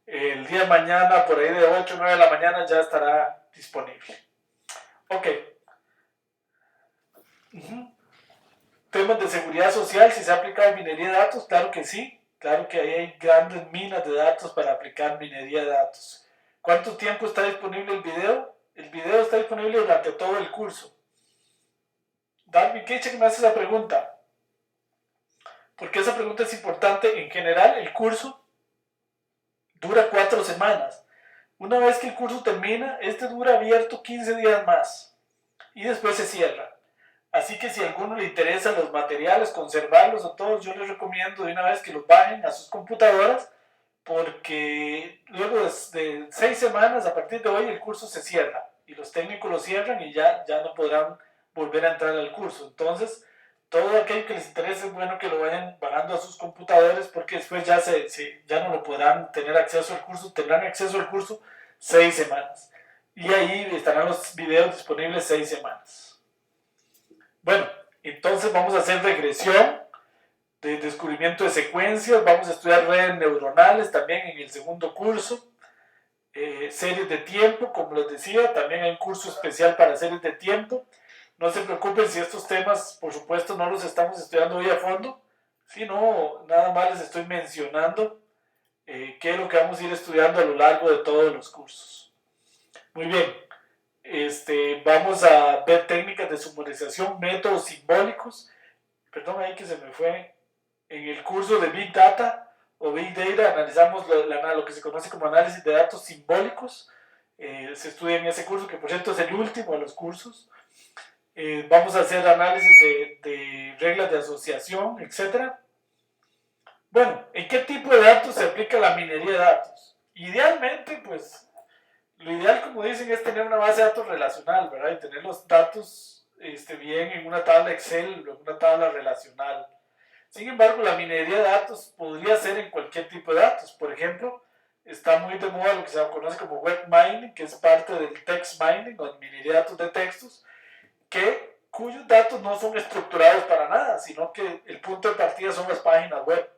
el día de mañana, por ahí de 8 o 9 de la mañana ya estará disponible. Ok. Temas de seguridad social, si se ha aplicado minería de datos, claro que sí. Claro que ahí hay grandes minas de datos para aplicar minería de datos. ¿Cuánto tiempo está disponible el video? El video está disponible durante todo el curso. Darby Kitchen me hace esa pregunta. Porque esa pregunta es importante. En general, el curso dura 4 semanas. Una vez que el curso termina, dura abierto 15 días más. Y después se cierra. Así que si a alguno le interesan los materiales, conservarlos a todos, yo les recomiendo de una vez que los bajen a sus computadoras, porque luego de 6 semanas, a partir de hoy, el curso se cierra y los técnicos lo cierran y ya no podrán volver a entrar al curso. Entonces, todo aquello que les interese es bueno que lo vayan bajando a sus computadores, porque después ya no lo podrán tener acceso al curso, tendrán acceso al curso 6 semanas. Y ahí estarán los videos disponibles 6 semanas. Bueno, entonces vamos a hacer regresión de descubrimiento de secuencias, vamos a estudiar redes neuronales también en el segundo curso, series de tiempo, como les decía, también hay un curso especial para series de tiempo. No se preocupen si estos temas, por supuesto, no los estamos estudiando hoy a fondo, sino nada más les estoy mencionando qué es lo que vamos a ir estudiando a lo largo de todos los cursos. Muy bien. Vamos a ver técnicas de sumarización, métodos simbólicos. Perdón, ahí que se me fue. En el curso de Big Data o Big Data analizamos lo que se conoce como análisis de datos simbólicos. Se estudia en ese curso, que por cierto es el último de los cursos. Vamos a hacer análisis de reglas de asociación, etc. Bueno, ¿en qué tipo de datos se aplica la minería de datos? Idealmente, pues lo ideal, como dicen, es tener una base de datos relacional, ¿verdad? Y tener los datos bien en una tabla Excel o en una tabla relacional. Sin embargo, la minería de datos podría ser en cualquier tipo de datos. Por ejemplo, está muy de moda lo que se conoce como web mining, que es parte del text mining o minería de datos de textos, cuyos datos no son estructurados para nada, sino que el punto de partida son las páginas web.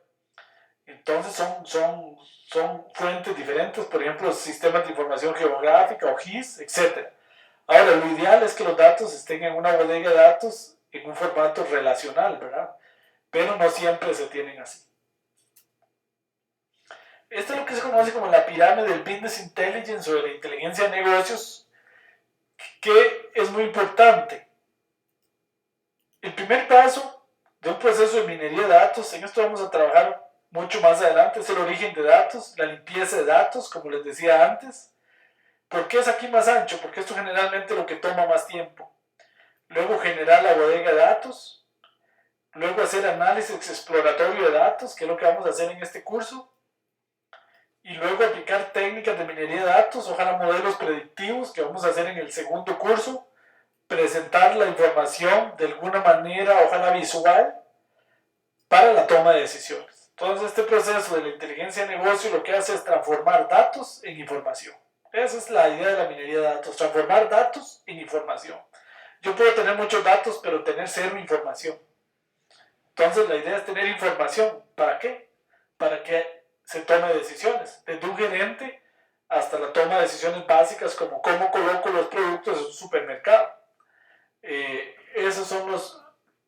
Entonces son fuentes diferentes, por ejemplo, sistemas de información geográfica o GIS, etc. Ahora, lo ideal es que los datos estén en una bodega de datos en un formato relacional, ¿verdad? Pero no siempre se tienen así. Esto es lo que se conoce como la pirámide del Business Intelligence o de la inteligencia de negocios, que es muy importante. El primer paso de un proceso de minería de datos, en esto vamos a trabajar mucho más adelante, es el origen de datos, la limpieza de datos, como les decía antes. ¿Por qué es aquí más ancho? Porque esto generalmente es lo que toma más tiempo. Luego generar la bodega de datos. Luego hacer análisis exploratorio de datos, que es lo que vamos a hacer en este curso. Y luego aplicar técnicas de minería de datos, ojalá modelos predictivos, que vamos a hacer en el segundo curso. Presentar la información de alguna manera, ojalá visual. para la toma de decisiones. Entonces, este proceso de la inteligencia de negocio lo que hace es transformar datos en información. Esa es la idea de la minería de datos, transformar datos en información. Yo puedo tener muchos datos, pero tener cero información. Entonces, la idea es tener información. ¿Para qué? Para que se tome decisiones, desde un gerente hasta la toma de decisiones básicas como cómo coloco los productos en un supermercado. Esos son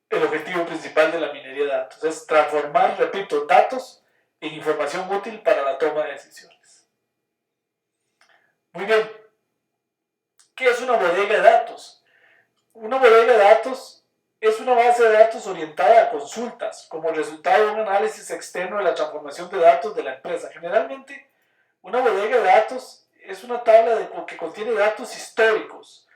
el objetivo principal de la minería de datos, es transformar, repito, datos en información útil para la toma de decisiones. Muy bien, ¿qué es una bodega de datos? Una bodega de datos es una base de datos orientada a consultas como resultado de un análisis externo de la transformación de datos de la empresa. Generalmente, una bodega de datos es una tabla que contiene datos históricos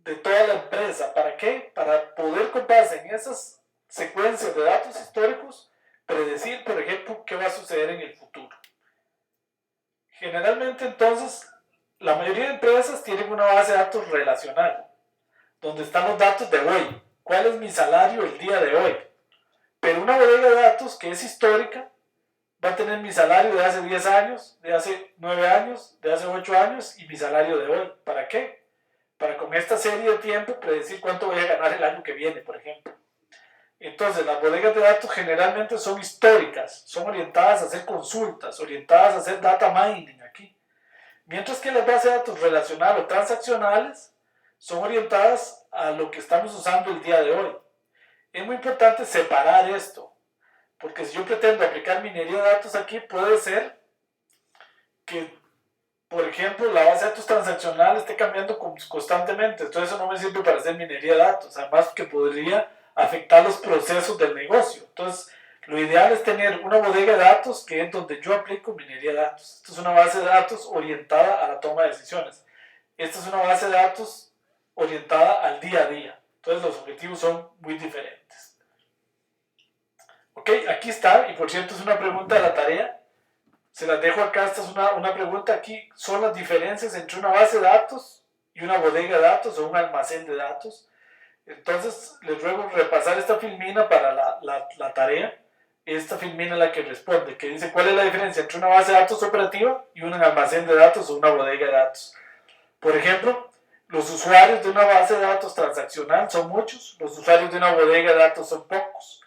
de toda la empresa. ¿Para qué? Para poder, con base en esas secuencias de datos históricos, predecir, por ejemplo, qué va a suceder en el futuro. Generalmente, entonces, la mayoría de empresas tienen una base de datos relacional, donde están los datos de hoy. ¿Cuál es mi salario el día de hoy? Pero una bodega de datos que es histórica va a tener mi salario de hace 10 años, de hace 9 años, de hace 8 años y mi salario de hoy. ¿Para qué? Para con esta serie de tiempo predecir cuánto voy a ganar el año que viene, por ejemplo. Entonces, las bodegas de datos generalmente son históricas, son orientadas a hacer consultas, orientadas a hacer data mining aquí. Mientras que las bases de datos relacionales o transaccionales son orientadas a lo que estamos usando el día de hoy. Es muy importante separar esto, porque si yo pretendo aplicar minería de datos aquí, puede ser que, por ejemplo, la base de datos transaccional esté cambiando constantemente. Entonces eso no me sirve para hacer minería de datos, además que podría afectar los procesos del negocio. Entonces, lo ideal es tener una bodega de datos que es donde yo aplico minería de datos. Esta es una base de datos orientada a la toma de decisiones. Esta es una base de datos orientada al día a día. Entonces los objetivos son muy diferentes. Ok, aquí está, y por cierto es una pregunta de la tarea. Se las dejo acá, esta es una pregunta aquí. Son las diferencias entre una base de datos y una bodega de datos o un almacén de datos. Entonces les ruego repasar esta filmina para la tarea. Esta filmina es la que responde, que dice cuál es la diferencia entre una base de datos operativa y un almacén de datos o una bodega de datos. Por ejemplo, los usuarios de una base de datos transaccional son muchos, los usuarios de una bodega de datos son pocos.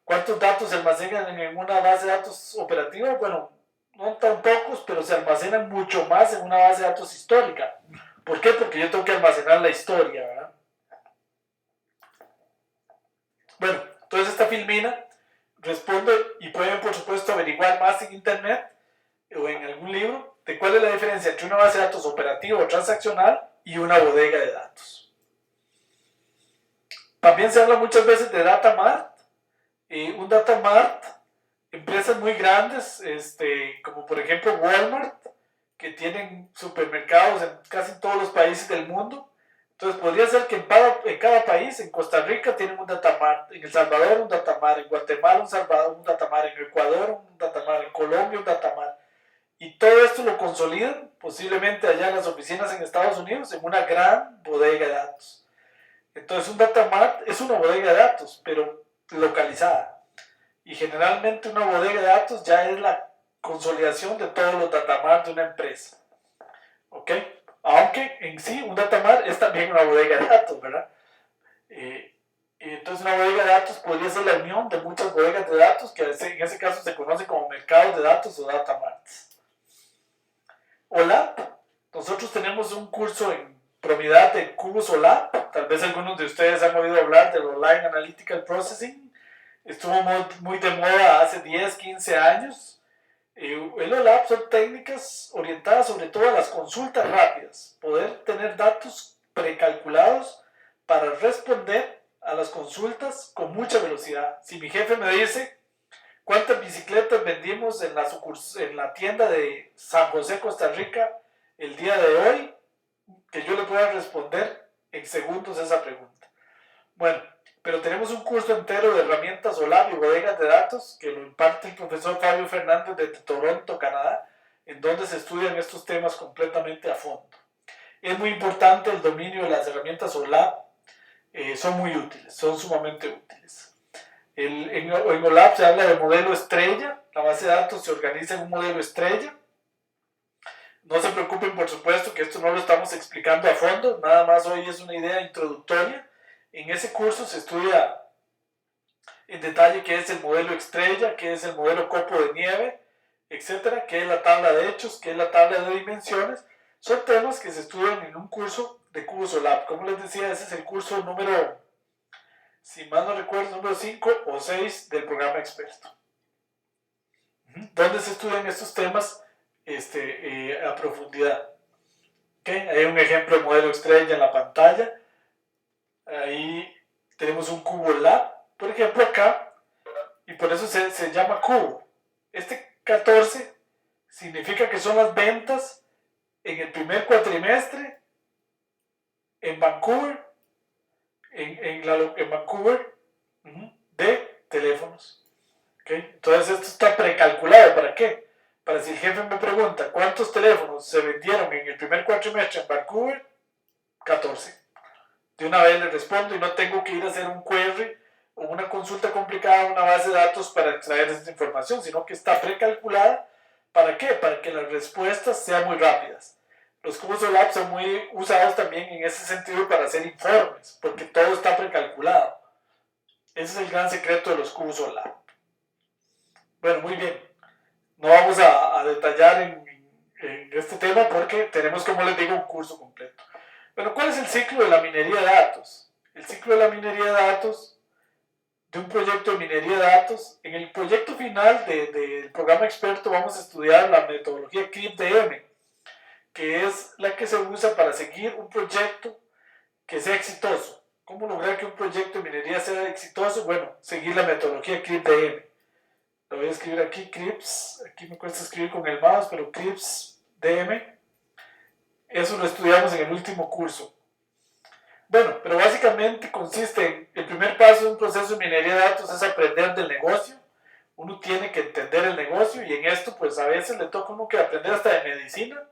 ¿Cuántos datos se almacenan en una base de datos operativa? Bueno, no tan pocos, pero se almacenan mucho más en una base de datos histórica. ¿Por qué? Porque yo tengo que almacenar la historia, ¿verdad? Bueno, entonces esta filmina responde, y pueden por supuesto averiguar más en internet o en algún libro, de cuál es la diferencia entre una base de datos operativa o transaccional y una bodega de datos. También se habla muchas veces de data mart. Un data mart, empresas muy grandes, como por ejemplo Walmart, que tienen supermercados en casi todos los países del mundo. Entonces podría ser que en cada país, en Costa Rica tienen un data mart, en El Salvador un data mart, en Guatemala un data mart, en Ecuador un data mart, en Colombia un data mart. Y todo esto lo consolidan, posiblemente allá en las oficinas en Estados Unidos, en una gran bodega de datos. Entonces un data mart es una bodega de datos, pero localizada. Y generalmente una bodega de datos ya es la consolidación de todos los data mart de una empresa. ¿Ok? Aunque en sí un data mart es también una bodega de datos, ¿verdad? Entonces una bodega de datos podría ser la unión de muchas bodegas de datos que en ese caso se conocen como mercados de datos o data marts. OLAP, nosotros tenemos un curso en propiedad de Cubos OLAP, tal vez algunos de ustedes han oído hablar del Online Analytical Processing, estuvo muy de moda hace 10, 15 años. El OLAP son técnicas orientadas sobre todo a las consultas rápidas, poder tener datos precalculados para responder a las consultas con mucha velocidad. Si mi jefe me dice cuántas bicicletas vendimos en la tienda de San José, Costa Rica, el día de hoy, que yo le pueda responder en segundos esa pregunta. Bueno, pero tenemos un curso entero de herramientas OLAP y bodegas de datos que lo imparte el profesor Fabio Fernández de Toronto, Canadá, en donde se estudian estos temas completamente a fondo. Es muy importante el dominio de las herramientas OLAP, son muy útiles, son sumamente útiles. En OLAP se habla de modelo estrella, la base de datos se organiza en un modelo estrella. No se preocupen, por supuesto, que esto no lo estamos explicando a fondo, nada más hoy es una idea introductoria. En ese curso se estudia en detalle qué es el modelo estrella, qué es el modelo copo de nieve, etcétera, qué es la tabla de hechos, qué es la tabla de dimensiones. Son temas que se estudian en un curso de CursoLab. Como les decía, ese es el curso número, si mal no recuerdo, número 5 o 6 del programa experto. ¿Dónde se estudian estos temas a profundidad? ¿Okay? Hay un ejemplo de modelo estrella en la pantalla. Ahí tenemos un cubo lab, por ejemplo, acá, y por eso se llama cubo. Este 14 significa que son las ventas en el primer cuatrimestre en Vancouver, en Vancouver, de teléfonos. ¿Okay? Entonces esto está precalculado. ¿Para qué? Para si el jefe me pregunta cuántos teléfonos se vendieron en el primer cuatrimestre en Vancouver, 14. De una vez le respondo y no tengo que ir a hacer un query o una consulta complicada a una base de datos para extraer esta información, sino que está precalculada. ¿Para qué? Para que las respuestas sean muy rápidas. Los cubos OLAP son muy usados también en ese sentido para hacer informes, porque todo está precalculado. Ese es el gran secreto de los cubos OLAP. Bueno, muy bien. No vamos a detallar en este tema porque tenemos, como les digo, un curso completo. Bueno, ¿cuál es el ciclo de la minería de datos? El ciclo de la minería de datos, de un proyecto de minería de datos. En el proyecto final del programa experto vamos a estudiar la metodología CRIP-DM, que es la que se usa para seguir un proyecto que sea exitoso. ¿Cómo lograr que un proyecto de minería sea exitoso? Bueno, seguir la metodología CRIP-DM. Lo voy a escribir aquí, CRIPS. Aquí me cuesta escribir con el mouse, pero CRIPS-DM. Eso lo estudiamos en el último curso. Bueno, pero básicamente consiste en, el primer paso de un proceso de minería de datos es aprender del negocio. Uno tiene que entender el negocio y en esto pues a veces le toca a uno que aprender hasta de medicina.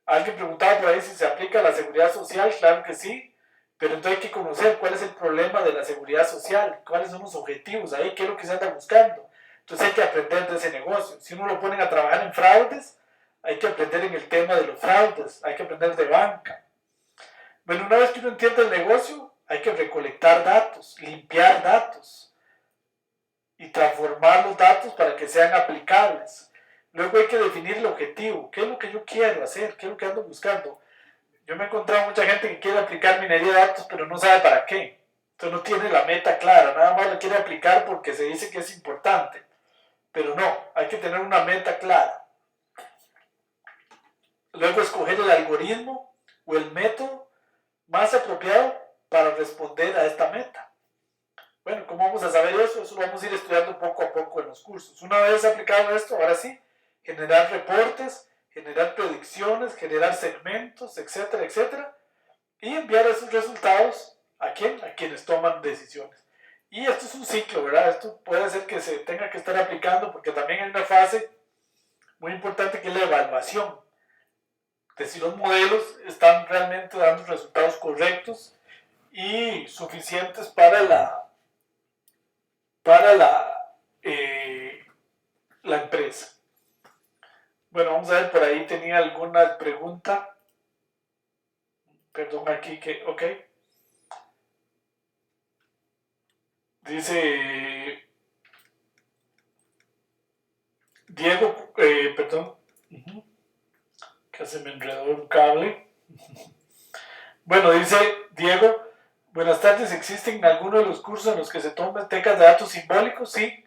Alguien preguntaba por ahí si se aplica a la seguridad social, claro que sí, pero entonces hay que conocer cuál es el problema de la seguridad social, cuáles son los objetivos ahí, qué es lo que se anda buscando. Entonces hay que aprender de ese negocio. Si uno lo ponen a trabajar en fraudes, hay que aprender en el tema de los fraudes, hay que aprender de banca. Bueno, una vez que uno entiende el negocio, hay que recolectar datos, limpiar datos y transformar los datos para que sean aplicables. Luego hay que definir el objetivo, qué es lo que yo quiero hacer, qué es lo que ando buscando. Yo me he encontrado mucha gente que quiere aplicar minería de datos, pero no sabe para qué. Entonces no tiene la meta clara, nada más lo quiere aplicar porque se dice que es importante. Pero no, hay que tener una meta clara. Luego escoger el algoritmo o el método más apropiado para responder a esta meta. Bueno, ¿cómo vamos a saber eso? Eso lo vamos a ir estudiando poco a poco en los cursos. Una vez aplicado esto, ahora sí, generar reportes, generar predicciones, generar segmentos, etcétera, etcétera, y enviar esos resultados ¿a quién? A quienes toman decisiones. Y esto es un ciclo, ¿verdad? Esto puede ser que se tenga que estar aplicando porque también hay una fase muy importante que es la evaluación de si los modelos están realmente dando resultados correctos y suficientes para la empresa. Bueno, vamos a ver, por ahí tenía alguna pregunta. Perdón, aquí que, ok. Dice Diego, perdón, que se me enredó un cable. Bueno, dice Diego, buenas tardes, ¿existen algunos de los cursos en los que se toman tecas de datos simbólicos? Sí.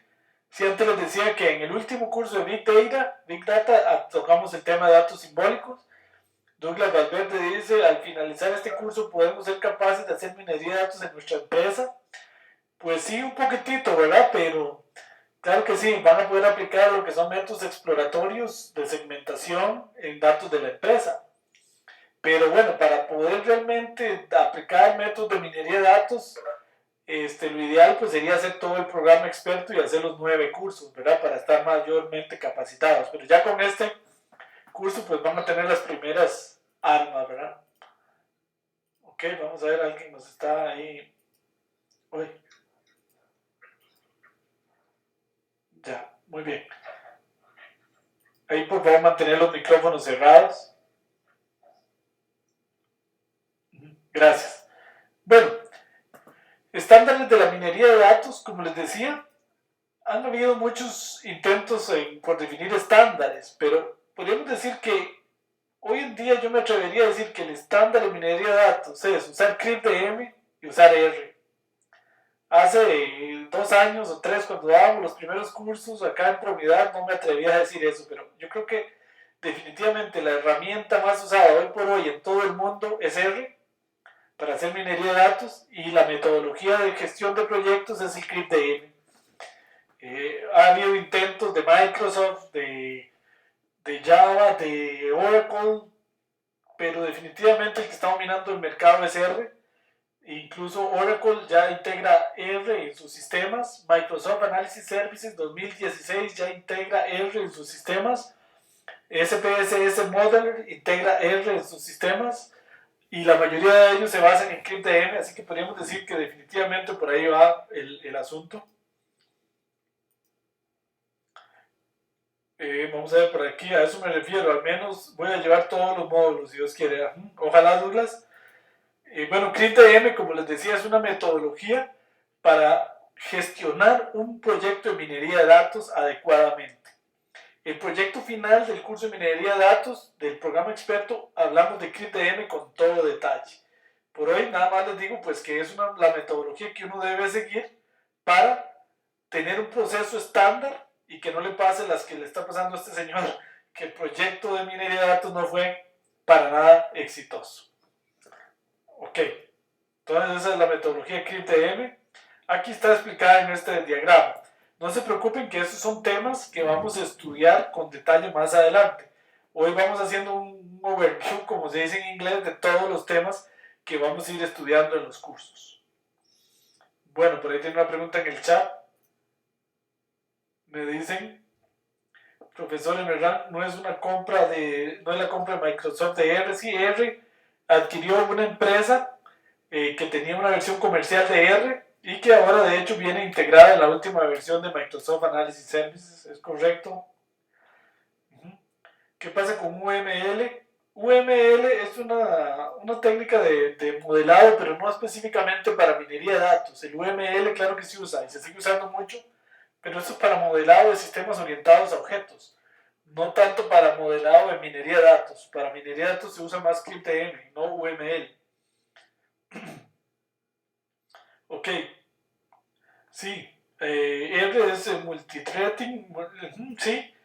Sí, antes les decía que en el último curso de Big Data tocamos el tema de datos simbólicos. Douglas Valverde dice, al finalizar este curso podemos ser capaces de hacer minería de datos en nuestra empresa. Pues sí, un poquitito, ¿verdad? Pero claro que sí, van a poder aplicar lo que son métodos exploratorios de segmentación en datos de la empresa. Pero bueno, para poder realmente aplicar métodos de minería de datos, lo ideal pues sería hacer todo el programa experto y hacer los 9 cursos, ¿verdad? Para estar mayormente capacitados. Pero ya con este curso pues van a tener las primeras armas, ¿verdad? Ok, vamos a ver, alguien nos está ahí. Uy. Ya, muy bien. Ahí por favor mantener los micrófonos cerrados. Gracias. Bueno, estándares de la minería de datos, como les decía, han habido muchos intentos por definir estándares, pero podríamos decir que hoy en día yo me atrevería a decir que el estándar de minería de datos es usar CRIP-DM y usar R. Hace 2 años o 3, cuando dábamos los primeros cursos acá en Prounidad, no me atrevía a decir eso, pero yo creo que definitivamente la herramienta más usada hoy por hoy en todo el mundo es R para hacer minería de datos, y la metodología de gestión de proyectos es el CRIP-DM. Ha habido intentos de Microsoft, de Java, de Oracle, pero definitivamente el que está dominando el mercado es R. Incluso Oracle ya integra R en sus sistemas. Microsoft Analysis Services 2016 ya integra R en sus sistemas. SPSS Modeler integra R en sus sistemas. Y la mayoría de ellos se basan en CRIP-DM, así que podríamos decir que definitivamente por ahí va el asunto. Vamos a ver por aquí, a eso me refiero, al menos voy a llevar todos los módulos, si Dios quiere. Ojalá, Douglas. Bueno, CRIP-DM, como les decía, es una metodología para gestionar un proyecto de minería de datos adecuadamente. El proyecto final del curso de minería de datos del programa experto, hablamos de CRIP-DM con todo detalle. Por hoy nada más les digo pues que es la metodología que uno debe seguir para tener un proceso estándar y que no le pase las que le está pasando a este señor, que el proyecto de minería de datos no fue para nada exitoso. Ok, entonces esa es la metodología CRIP-DM. Aquí está explicada en este diagrama. No se preocupen que estos son temas que vamos a estudiar con detalle más adelante. Hoy vamos haciendo un overview, como se dice en inglés, de todos los temas que vamos a ir estudiando en los cursos. Bueno, por ahí tiene una pregunta en el chat. Me dicen, profesor, en verdad no es una compra no es la compra de Microsoft de R. Sí, R adquirió una empresa que tenía una versión comercial de R y que ahora de hecho viene integrada en la última versión de Microsoft Analysis Services, ¿es correcto? ¿Qué pasa con UML? UML es una técnica de modelado, pero no específicamente para minería de datos. El UML claro que se usa y se sigue usando mucho, pero eso es para modelado de sistemas orientados a objetos, no tanto para modelado de minería de datos. Para minería de datos se usa más CRIP-DM, no UML. Ok, sí, R es multithreading, sí.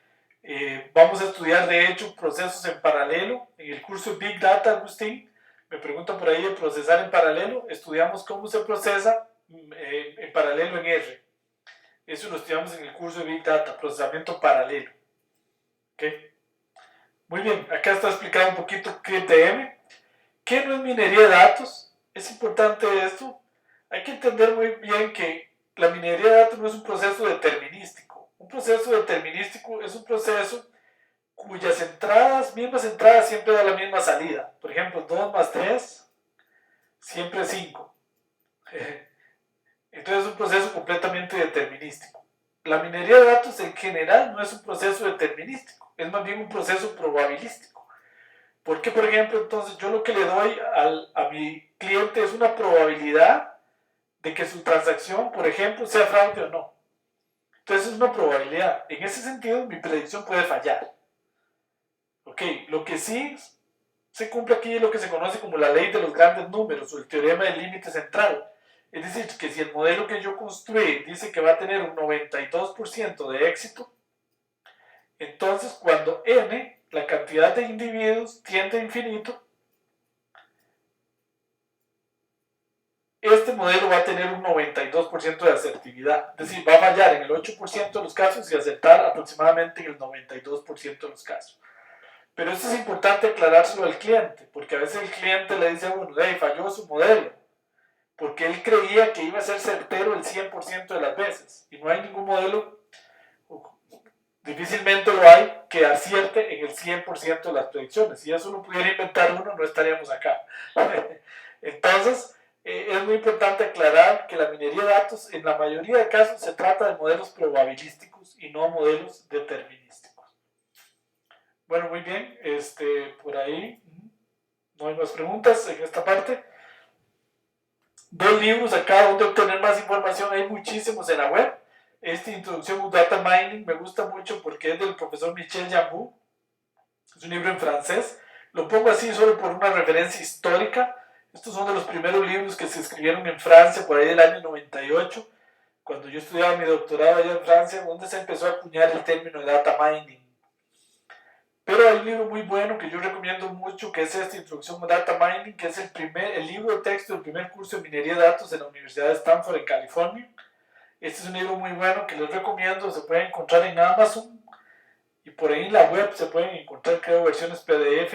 Vamos a estudiar de hecho procesos en paralelo. En el curso Big Data, Agustín, me preguntan por ahí de procesar en paralelo. Estudiamos cómo se procesa en paralelo en R. Eso lo estudiamos en el curso de Big Data, procesamiento paralelo. ¿Okay? Muy bien, acá está explicado un poquito CRIP-DM. ¿Qué no es minería de datos? Es importante esto. Hay que entender muy bien que la minería de datos no es un proceso determinístico. Un proceso determinístico es un proceso cuyas mismas entradas siempre dan la misma salida. Por ejemplo, 2 más 3, siempre 5. Entonces es un proceso completamente determinístico. La minería de datos en general no es un proceso determinístico, es más bien un proceso probabilístico. Porque, por ejemplo, entonces yo lo que le doy a mi cliente es una probabilidad de que su transacción, por ejemplo, sea fraude o no. Entonces es una probabilidad. En ese sentido, mi predicción puede fallar. Ok, lo que sí se cumple aquí es lo que se conoce como la ley de los grandes números o el teorema del límite central. Es decir, que si el modelo que yo construí dice que va a tener un 92% de éxito, entonces cuando n, la cantidad de individuos, tiende a infinito, este modelo va a tener un 92% de asertividad. Es decir, va a fallar en el 8% de los casos y acertar aproximadamente en el 92% de los casos. Pero esto es importante aclarárselo al cliente, porque a veces el cliente le dice a uno, hey, falló su modelo, porque él creía que iba a ser certero el 100% de las veces, y no hay ningún modelo, difícilmente lo hay, que acierte en el 100% de las predicciones. Si eso lo pudiera inventar uno, no estaríamos acá. Entonces, es muy importante aclarar que la minería de datos, en la mayoría de casos, se trata de modelos probabilísticos y no modelos determinísticos. Bueno, muy bien, por ahí no hay más preguntas en esta parte. 2 libros acá donde obtener más información, hay muchísimos en la web. Introducción a Data Mining me gusta mucho porque es del profesor Michel Jambou. Es un libro en francés. Lo pongo así solo por una referencia histórica. Estos son de los primeros libros que se escribieron en Francia por ahí del año 98, cuando yo estudiaba mi doctorado allá en Francia, donde se empezó a acuñar el término de data mining. Pero hay un libro muy bueno que yo recomiendo mucho, que es Introducción a Data Mining, que es el libro de texto del primer curso de minería de datos en la Universidad de Stanford en California. Este es un libro muy bueno que les recomiendo, se puede encontrar en Amazon y por ahí en la web se pueden encontrar, creo, versiones PDF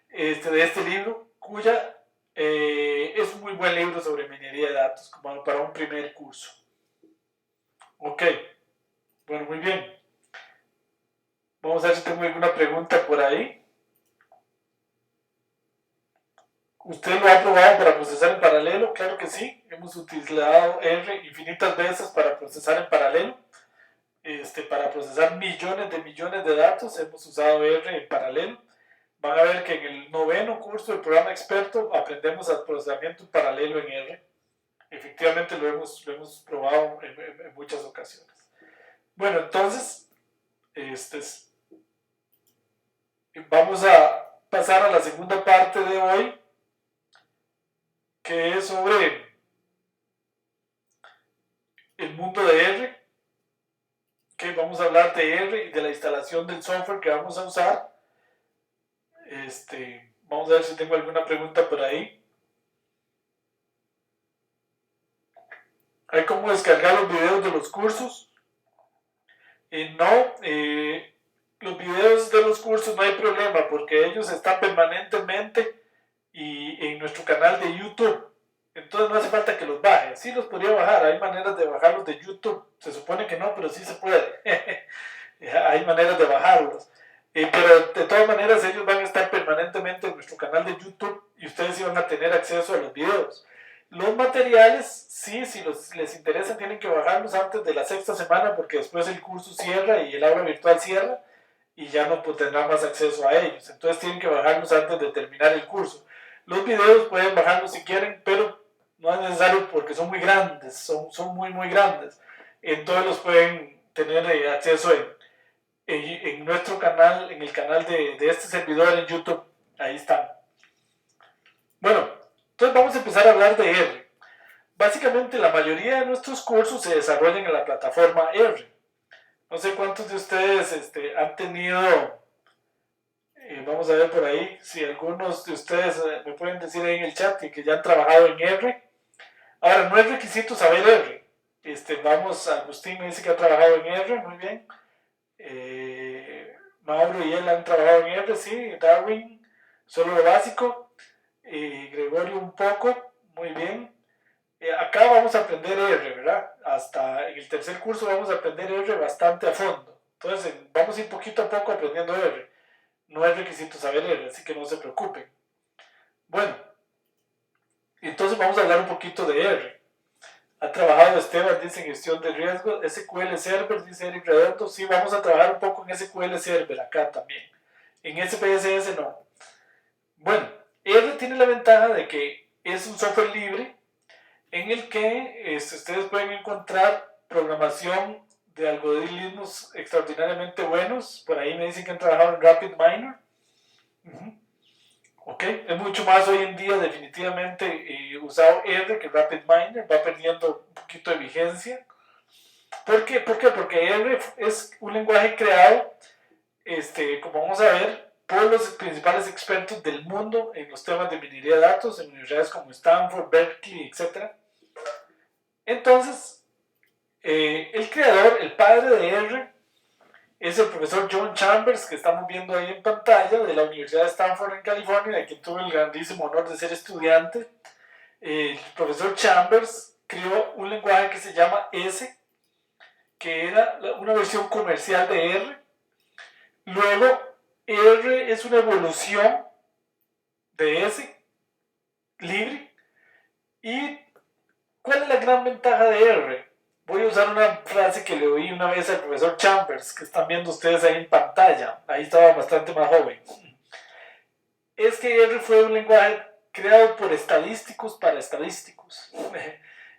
de este libro, cuya es un muy buen libro sobre minería de datos, como para un primer curso. Ok, bueno, muy bien. Vamos a ver si tengo alguna pregunta por ahí. ¿Usted lo ha probado para procesar en paralelo? Claro que sí. Hemos utilizado R infinitas veces para procesar en paralelo. Para procesar millones de datos hemos usado R en paralelo. Van a ver que en el 9º curso del programa experto aprendemos al procesamiento en paralelo en R. Efectivamente lo hemos probado en muchas ocasiones. Bueno, entonces, vamos a pasar a la segunda parte de hoy, que es sobre el mundo de R. Que vamos a hablar de R y de la instalación del software que vamos a usar. Vamos a ver si tengo alguna pregunta por ahí. ¿Hay cómo descargar los videos de los cursos? No, los videos de los cursos no hay problema porque ellos están permanentemente en nuestro canal de YouTube. Entonces no hace falta que los baje. Sí los podría bajar, hay maneras de bajarlos de YouTube. Se supone que no, pero sí se puede. Hay maneras de bajarlos. Pero de todas maneras ellos van a estar permanentemente en nuestro canal de YouTube y ustedes sí van a tener acceso a los videos. Los materiales, sí, si les interesa, tienen que bajarlos antes de la 6ª semana porque después el curso cierra y el aula virtual cierra y ya no tendrán más acceso a ellos. Entonces tienen que bajarlos antes de terminar el curso. Los videos pueden bajarlos si quieren, pero no es necesario porque son muy grandes, son muy, muy grandes. Entonces los pueden tener acceso en nuestro canal, en el canal de este servidor en YouTube. Ahí están. Bueno, entonces vamos a empezar a hablar de R. Básicamente la mayoría de nuestros cursos se desarrollan en la plataforma R. No sé cuántos de ustedes han tenido, vamos a ver por ahí, si algunos de ustedes me pueden decir ahí en el chat que ya han trabajado en R. Ahora, no es requisito saber R. Vamos, Agustín me dice que ha trabajado en R, muy bien. Mauro y él han trabajado en R, sí. Darwin, solo lo básico. Gregorio un poco, muy bien. Acá vamos a aprender R, ¿verdad? Hasta en el 3er curso vamos a aprender R bastante a fondo. Entonces vamos a ir poquito a poco aprendiendo R. No es requisito saber R, así que no se preocupen. Bueno, entonces vamos a hablar un poquito de R. Ha trabajado Esteban, dice, en gestión de riesgo. SQL Server, dice Eric Redondo. Sí, vamos a trabajar un poco en SQL Server acá también. En SPSS no. Bueno, R tiene la ventaja de que es un software libre en el que ustedes pueden encontrar programación de algoritmos extraordinariamente buenos. Por ahí me dicen que han trabajado en RapidMiner. Ok, es mucho más hoy en día definitivamente usado R que RapidMiner, va perdiendo un poquito de vigencia. ¿Por qué? Porque R es un lenguaje creado, como vamos a ver, por los principales expertos del mundo en los temas de minería de datos, en universidades como Stanford, Berkeley, etc. Entonces, el creador, el padre de R, es el profesor John Chambers, que estamos viendo ahí en pantalla, de la Universidad de Stanford en California, de quien tuve el grandísimo honor de ser estudiante. El profesor Chambers creó un lenguaje que se llama S, que era una versión comercial de R. Luego, R es una evolución de S, libre. ¿Y cuál es la gran ventaja de R? voy a usar una frase que le oí una vez al profesor Chambers, que están viendo ustedes ahí en pantalla. Ahí estaba bastante más joven. Es que R fue un lenguaje creado por estadísticos para estadísticos.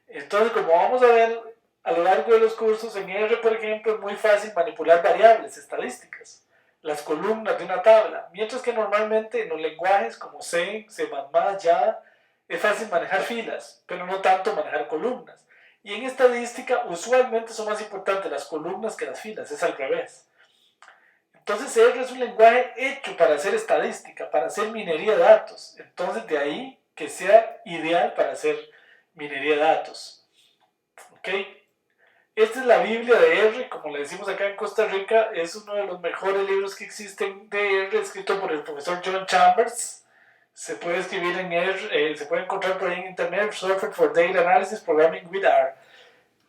Entonces, como vamos a ver a lo largo de los cursos, en R, por ejemplo, es muy fácil manipular variables estadísticas, las columnas de una tabla, mientras que normalmente en los lenguajes como C, C++, Java, es fácil manejar filas, pero no tanto manejar columnas. Y en estadística, usualmente son más importantes las columnas que las filas, es al revés. Entonces R es un lenguaje hecho para hacer estadística, para hacer minería de datos. Entonces de ahí que sea ideal para hacer minería de datos. ¿Ok? Esta es la Biblia de R, como le decimos acá en Costa Rica, es uno de los mejores libros que existen de R, escrito por el profesor John Chambers. Se puede escribir en R, se puede encontrar por ahí en internet, Software for Data Analysis Programming with R.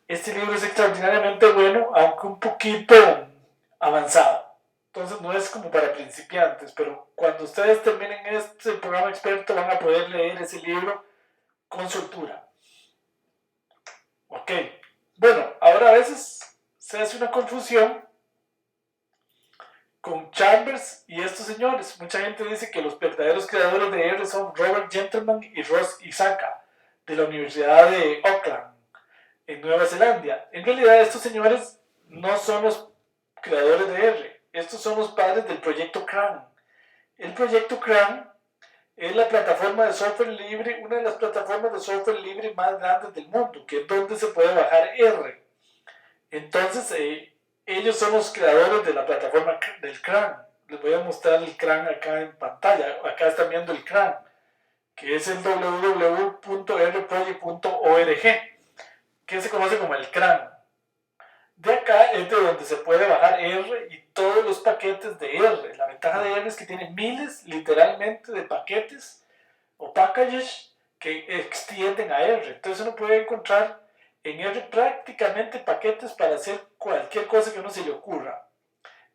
Este libro es extraordinariamente bueno, aunque un poquito avanzado. Entonces no es como para principiantes, pero cuando ustedes terminen este programa experto van a poder leer ese libro con soltura. Ok, bueno, ahora a veces se hace una confusión con Chambers y estos señores. Mucha gente dice que los verdaderos creadores de R son Robert Gentleman y Ross Isaka, de la Universidad de Auckland, en Nueva Zelanda. En realidad estos señores no son los creadores de R, estos son los padres del proyecto CRAN. El proyecto CRAN es la plataforma de software libre, una de las plataformas de software libre más grandes del mundo, que es donde se puede bajar R. Entonces, ellos son los creadores de la plataforma del CRAN. Les voy a mostrar el CRAN acá en pantalla. Acá están viendo el CRAN, que es el www.rproject.org, que se conoce como el CRAN. De acá es de donde se puede bajar R y todos los paquetes de R. La ventaja de R es que tiene miles, literalmente, de paquetes o packages que extienden a R. Entonces uno puede encontrar en R prácticamente paquetes para hacer cualquier cosa que a uno se le ocurra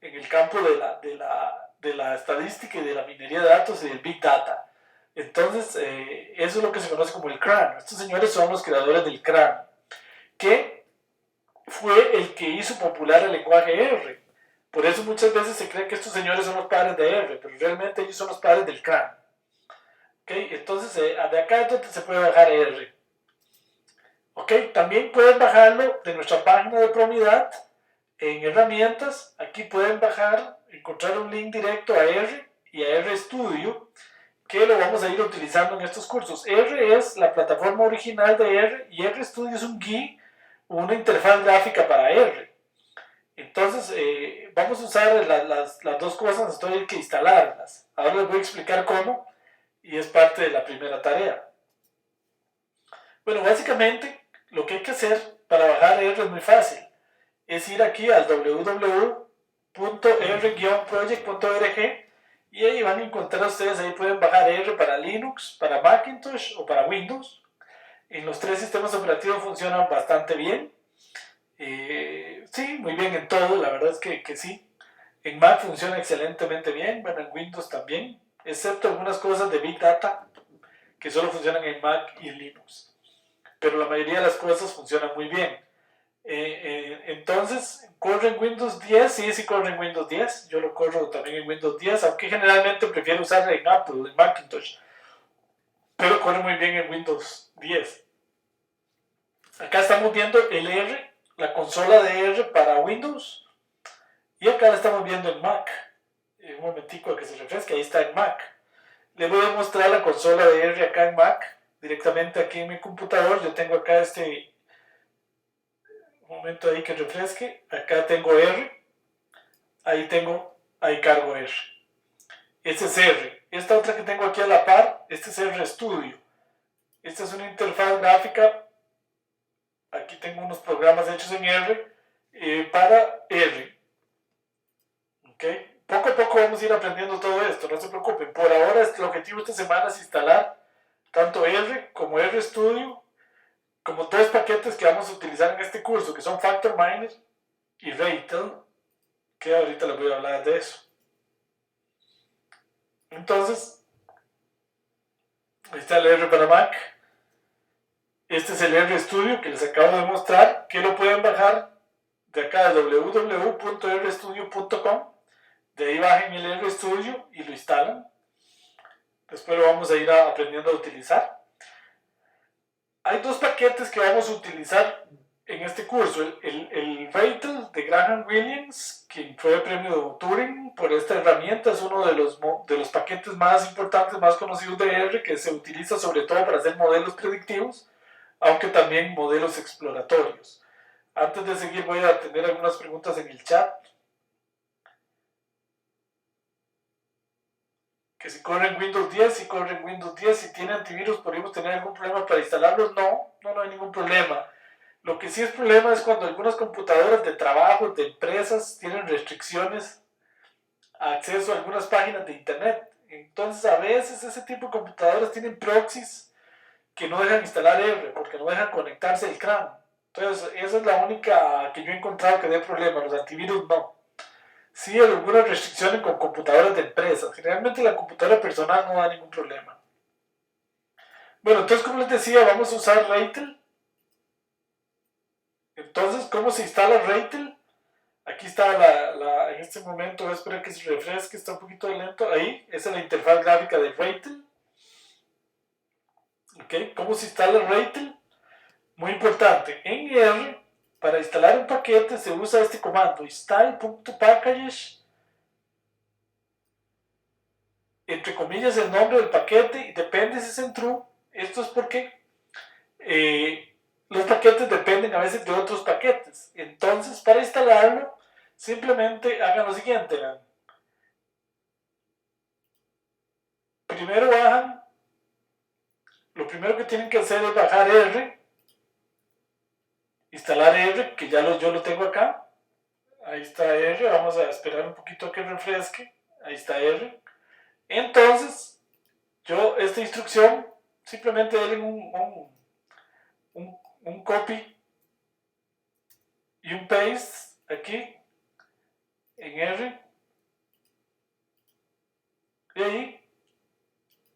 en el campo de la estadística y de la minería de datos y del Big Data. Entonces, eso es lo que se conoce como el CRAN. Estos señores son los creadores del CRAN, que fue el que hizo popular el lenguaje R. Por eso muchas veces se cree que estos señores son los padres de R, pero realmente ellos son los padres del CRAN. ¿Okay? Entonces, de acá es donde se puede bajar R. ¿Okay? También pueden bajarlo de nuestra página de Promidad en herramientas. Aquí pueden bajar, encontrar un link directo a R y a RStudio, que lo vamos a ir utilizando en estos cursos. R es la plataforma original de R y RStudio es un GUI, una interfaz gráfica para R. Entonces, vamos a usar las dos cosas, esto hay que instalarlas. Ahora les voy a explicar cómo y es parte de la primera tarea. Bueno, básicamente lo que hay que hacer para bajar R es muy fácil. Es ir aquí al www.r-project.org y ahí van a encontrar ustedes, ahí pueden bajar R para Linux, para Macintosh o para Windows. En los tres sistemas operativos funcionan bastante bien. Sí, muy bien en todo, la verdad es que sí. En Mac funciona excelentemente bien, bueno, en Windows también, excepto algunas cosas de Big Data que solo funcionan en Mac y en Linux. Pero la mayoría de las cosas funcionan muy bien. Entonces, ¿corre en Windows 10? Sí, corre en Windows 10. Yo lo corro también en Windows 10, aunque generalmente prefiero usarlo en Apple, en Macintosh. Pero corre muy bien en Windows 10. Acá estamos viendo el R, la consola de R para Windows. Y acá la estamos viendo en Mac. Un momentico a que se refresque, ahí está en Mac. Les voy a mostrar la consola de R acá en Mac, directamente aquí en mi computador. Yo tengo acá un momento ahí que refresque. Acá tengo R. Ahí cargo R. Este es R. Esta otra que tengo aquí a la par, este es RStudio. Esta es una interfaz gráfica. Aquí tengo unos programas hechos en R para R. ¿Okay? Poco a poco vamos a ir aprendiendo todo esto, no se preocupen. Por ahora el objetivo esta semana es instalar tanto R como RStudio, como dos paquetes que vamos a utilizar en este curso, que son FactorMiner y Reitel, que ahorita les voy a hablar de eso. Entonces, ahí está el R para Mac. Este es el RStudio que les acabo de mostrar, que lo pueden bajar de acá de www.rstudio.com. De ahí bajen el RStudio y lo instalan. Después lo vamos a ir aprendiendo a utilizar. Hay dos paquetes que vamos a utilizar en este curso. El REITL de Graham Williams, quien fue premio Turing por esta herramienta, es uno de los paquetes más importantes, más conocidos de R, que se utiliza sobre todo para hacer modelos predictivos, aunque también modelos exploratorios. Antes de seguir voy a tener algunas preguntas en el chat. Que si corre en Windows 10, si corre en Windows 10, si tiene antivirus, ¿podríamos tener algún problema para instalarlos? No hay ningún problema. Lo que sí es problema es cuando algunas computadoras de trabajo, de empresas, tienen restricciones a acceso a algunas páginas de internet. Entonces a veces ese tipo de computadoras tienen proxies que no dejan instalar R, porque no dejan conectarse el CRAN. Entonces esa es la única que yo he encontrado que dé problema, los antivirus no. Sí, hay algunas restricciones con computadoras de empresas. Generalmente la computadora personal no da ningún problema. Bueno, entonces como les decía, vamos a usar REITL. Entonces, ¿cómo se instala REITL? Aquí está en este momento, voy a esperar que se refresque, está un poquito lento. Ahí, esa es la interfaz gráfica de REITL. ¿Okay? ¿Cómo se instala REITL? Muy importante, en R, para instalar un paquete se usa este comando, install.packages, entre comillas el nombre del paquete, y depende si es en true. Esto es porque los paquetes dependen a veces de otros paquetes. Entonces, para instalarlo, simplemente hagan lo siguiente. ¿Verdad? Primero bajan, lo primero que tienen que hacer es bajar R, instalar R, que ya yo lo tengo acá. Ahí está R, vamos a esperar un poquito a que refresque. Ahí está R. Entonces, esta instrucción, simplemente denle un copy y un paste aquí en R. Y ahí,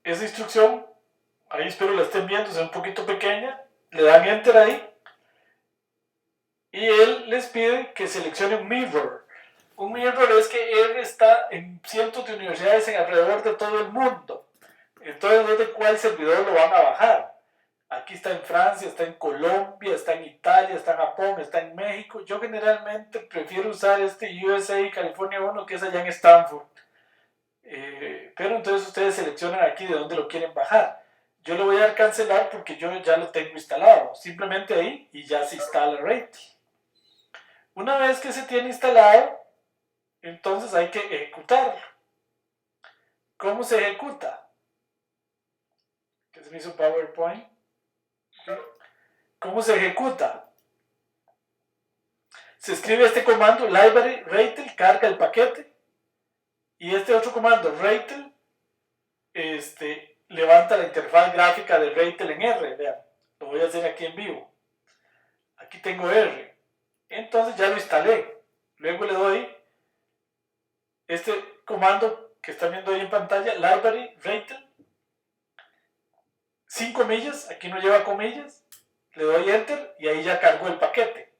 esa instrucción, ahí espero la estén viendo, es un poquito pequeña, le dan enter ahí y él les pide que seleccione un mirror. Un mirror es que R está en cientos de universidades alrededor de todo el mundo. Entonces, no sé cuál servidor lo van a bajar. Aquí está en Francia, está en Colombia, está en Italia, está en Japón, está en México. Yo generalmente prefiero usar este USA California 1, que es allá en Stanford. Pero entonces ustedes seleccionan aquí de dónde lo quieren bajar. Yo le voy a dar cancelar porque yo ya lo tengo instalado. Simplemente ahí y ya se instala REITL. Una vez que se tiene instalado, entonces hay que ejecutarlo. ¿Cómo se ejecuta? Que se me hizo PowerPoint. ¿Cómo se ejecuta? Se escribe este comando, library REITL, carga el paquete. Y este otro comando, REITL, levanta la interfaz gráfica de REITL en R. Vean, lo voy a hacer aquí en vivo. Aquí tengo R. Entonces ya lo instalé. Luego le doy este comando que están viendo ahí en pantalla, library REITL, sin comillas, aquí no lleva comillas. Le doy enter y ahí ya cargó el paquete.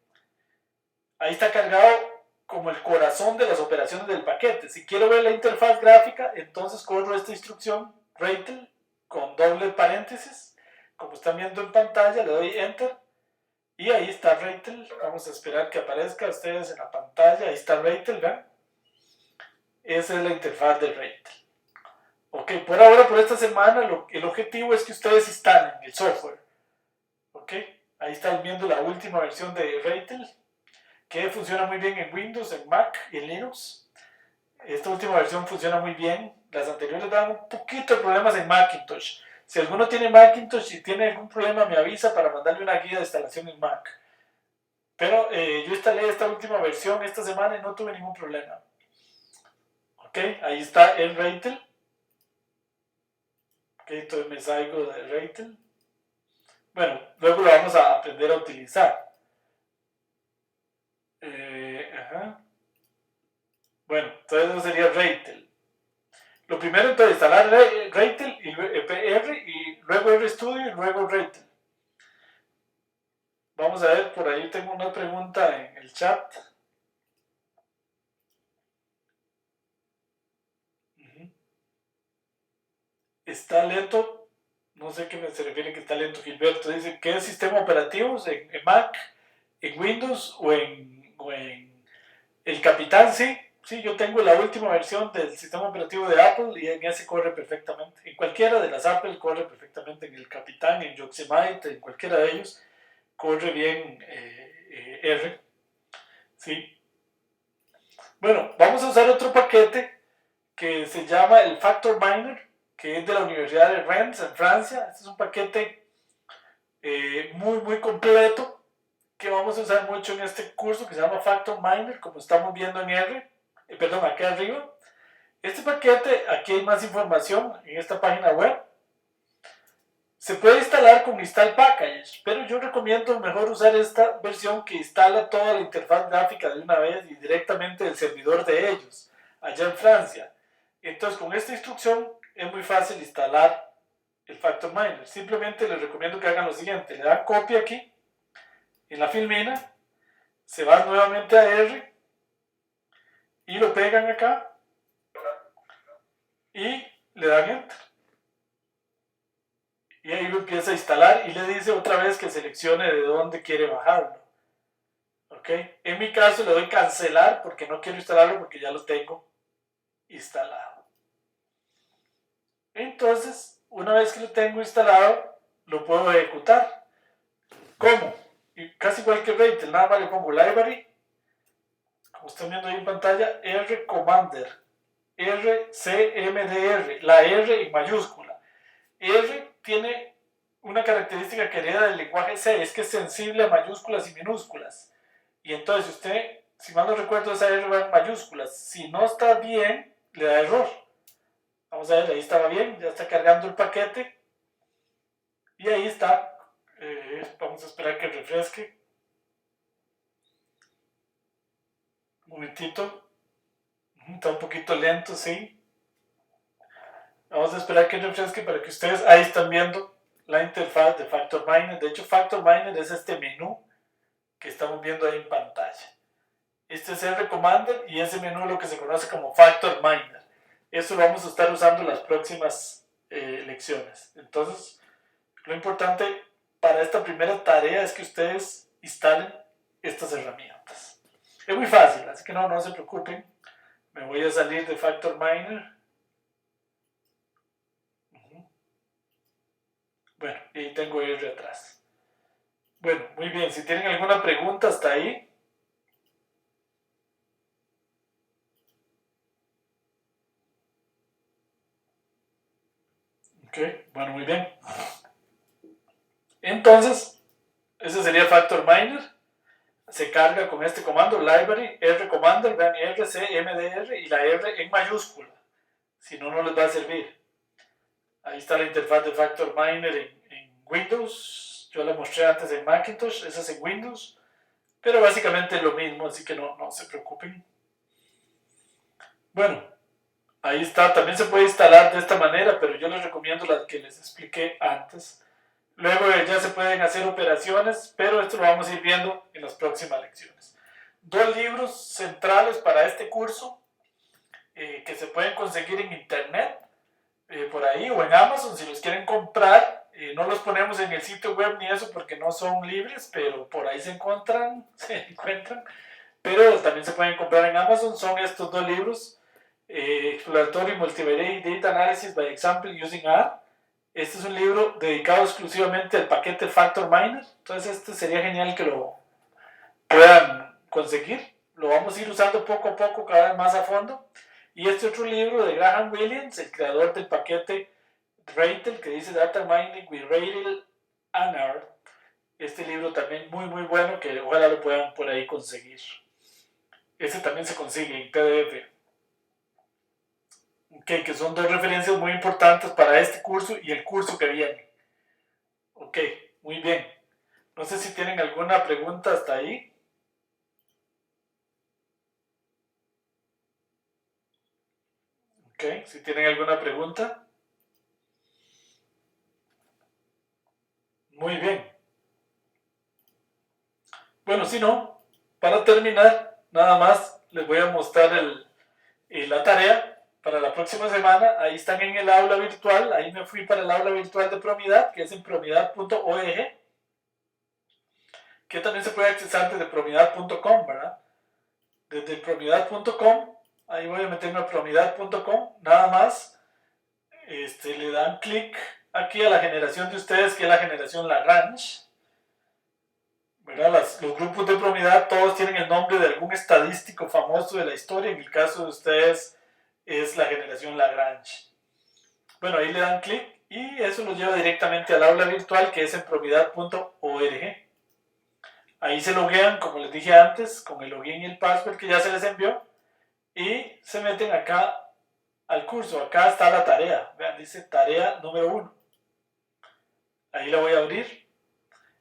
Ahí está cargado como el corazón de las operaciones del paquete. Si quiero ver la interfaz gráfica, entonces corro esta instrucción REITL con doble paréntesis, como están viendo en pantalla, le doy enter y ahí está REITL. Vamos a esperar que aparezca a ustedes en la pantalla. Ahí está REITL, ¿ven? Esa es la interfaz de REITL. Ok, por ahora, por esta semana, el objetivo es que ustedes instalen el software. Ok, ahí están viendo la última versión de REITL, que funciona muy bien en Windows, en Mac y en Linux. Esta última versión funciona muy bien. Las anteriores dan un poquito de problemas en Macintosh. Si alguno tiene Macintosh y tiene algún problema, me avisa para mandarle una guía de instalación en Mac. Pero yo instalé esta última versión esta semana y no tuve ningún problema. Ok, ahí está el REITL. Ok, entonces me salgo de REITL. Bueno, luego lo vamos a aprender a utilizar. Bueno, entonces eso sería REITL. Lo primero entonces instalar REITL y R y luego RStudio y luego REITL. Vamos a ver, por ahí tengo una pregunta en el chat. Está lento, no sé qué se refiere que está lento Gilberto. Dice, ¿qué sistema operativo? ¿En Mac, en Windows o en el Capitán? Sí, sí, yo tengo la última versión del sistema operativo de Apple y en ese corre perfectamente. En cualquiera de las Apple corre perfectamente, en el Capitán, en Yosemite, en cualquiera de ellos corre bien R. Sí. Bueno, vamos a usar otro paquete que se llama el Factor Miner, que es de la Universidad de Rennes en Francia. Este es un paquete muy completo que vamos a usar mucho en este curso que se llama Factor Miner, como estamos viendo en R, perdón, aquí arriba. Este paquete, aquí hay más información en esta página web. Se puede instalar con Install Package, pero yo recomiendo mejor usar esta versión que instala toda la interfaz gráfica de una vez y directamente del servidor de ellos, allá en Francia. Entonces, con esta instrucción es muy fácil instalar el Factor Miner. Simplemente les recomiendo que hagan lo siguiente: le dan copia aquí, en la filmina, se van nuevamente a R y lo pegan acá y le dan Enter. Y ahí lo empieza a instalar y le dice otra vez que seleccione de dónde quiere bajarlo. ¿Ok? En mi caso le doy cancelar porque no quiero instalarlo porque ya lo tengo instalado. Entonces, una vez que lo tengo instalado, lo puedo ejecutar. ¿Cómo? Y casi igual que Ratel, nada más le pongo library, como están viendo ahí en pantalla, R Commander, RCMDR, la R en mayúscula. R tiene una característica que hereda del lenguaje C, es que es sensible a mayúsculas y minúsculas. Y entonces usted, si mal no recuerdo, esa R va en mayúsculas. Si no está bien, le da error. Vamos a ver, ahí estaba bien, ya está cargando el paquete. Y ahí está. Vamos a esperar que refresque. Un momentito. Está un poquito lento, sí. Vamos a esperar que refresque para que ustedes ahí están viendo la interfaz de Factor Miner. De hecho, Factor Miner es este menú que estamos viendo ahí en pantalla. Este es R Commander y ese menú es lo que se conoce como Factor Miner. Eso lo vamos a estar usando en las próximas lecciones. Entonces, lo importante para esta primera tarea es que ustedes instalen estas herramientas. Es muy fácil, así que no se preocupen. Me voy a salir de Factor Miner. Bueno, y ahí tengo R atrás. Bueno, muy bien. Si tienen alguna pregunta hasta ahí. Ok, bueno, muy bien. Entonces, ese sería Factor Miner. Se carga con este comando, library, R Commander, vean RCMDR y la R en mayúscula. Si no, no les va a servir. Ahí está la interfaz de Factor Miner en Windows. Yo la mostré antes en Macintosh, esa es en Windows. Pero básicamente es lo mismo, así que no se preocupen. Bueno, ahí está. También se puede instalar de esta manera, pero yo les recomiendo la que les expliqué antes. Luego ya se pueden hacer operaciones, pero esto lo vamos a ir viendo en las próximas lecciones. Dos libros centrales para este curso que se pueden conseguir en internet, por ahí o en Amazon si los quieren comprar. No los ponemos en el sitio web ni eso porque no son libres, pero por ahí se encuentran. Pero también se pueden comprar en Amazon. Son estos dos libros, Exploratory Multivariate Data Analysis by Example Using R. Este es un libro dedicado exclusivamente al paquete Factor Miner. Entonces este sería genial que lo puedan conseguir. Lo vamos a ir usando poco a poco, cada vez más a fondo. Y este otro libro de Graham Williams, el creador del paquete Ratel, que dice Data Mining with Ratel and R. Este libro también muy bueno, que ojalá lo puedan por ahí conseguir. Este también se consigue en PDF. Okay, que son dos referencias muy importantes para este curso y el curso que viene. Ok, muy bien. No sé si tienen alguna pregunta hasta ahí. Ok, si tienen alguna pregunta. Muy bien. Bueno, si no, para terminar, nada más les voy a mostrar la tarea para la próxima semana. Ahí están en el aula virtual. Ahí me fui para el aula virtual de Promidad, que es en promidad.org, que también se puede accesar desde promidad.com, ¿verdad? Desde promidad.com, ahí voy a meterme a promidad.com, nada más, le dan clic aquí a la generación de ustedes, que es la generación Lagrange, ¿verdad? Los grupos de Promidad todos tienen el nombre de algún estadístico famoso de la historia. En el caso de ustedes es la generación Lagrange. Bueno, ahí le dan clic y eso los lleva directamente al aula virtual, que es en promidad.org. Ahí se loguean, como les dije antes, con el login y el password que ya se les envió, y se meten acá al curso. Acá está la tarea. Vean, dice tarea número 1. Ahí la voy a abrir.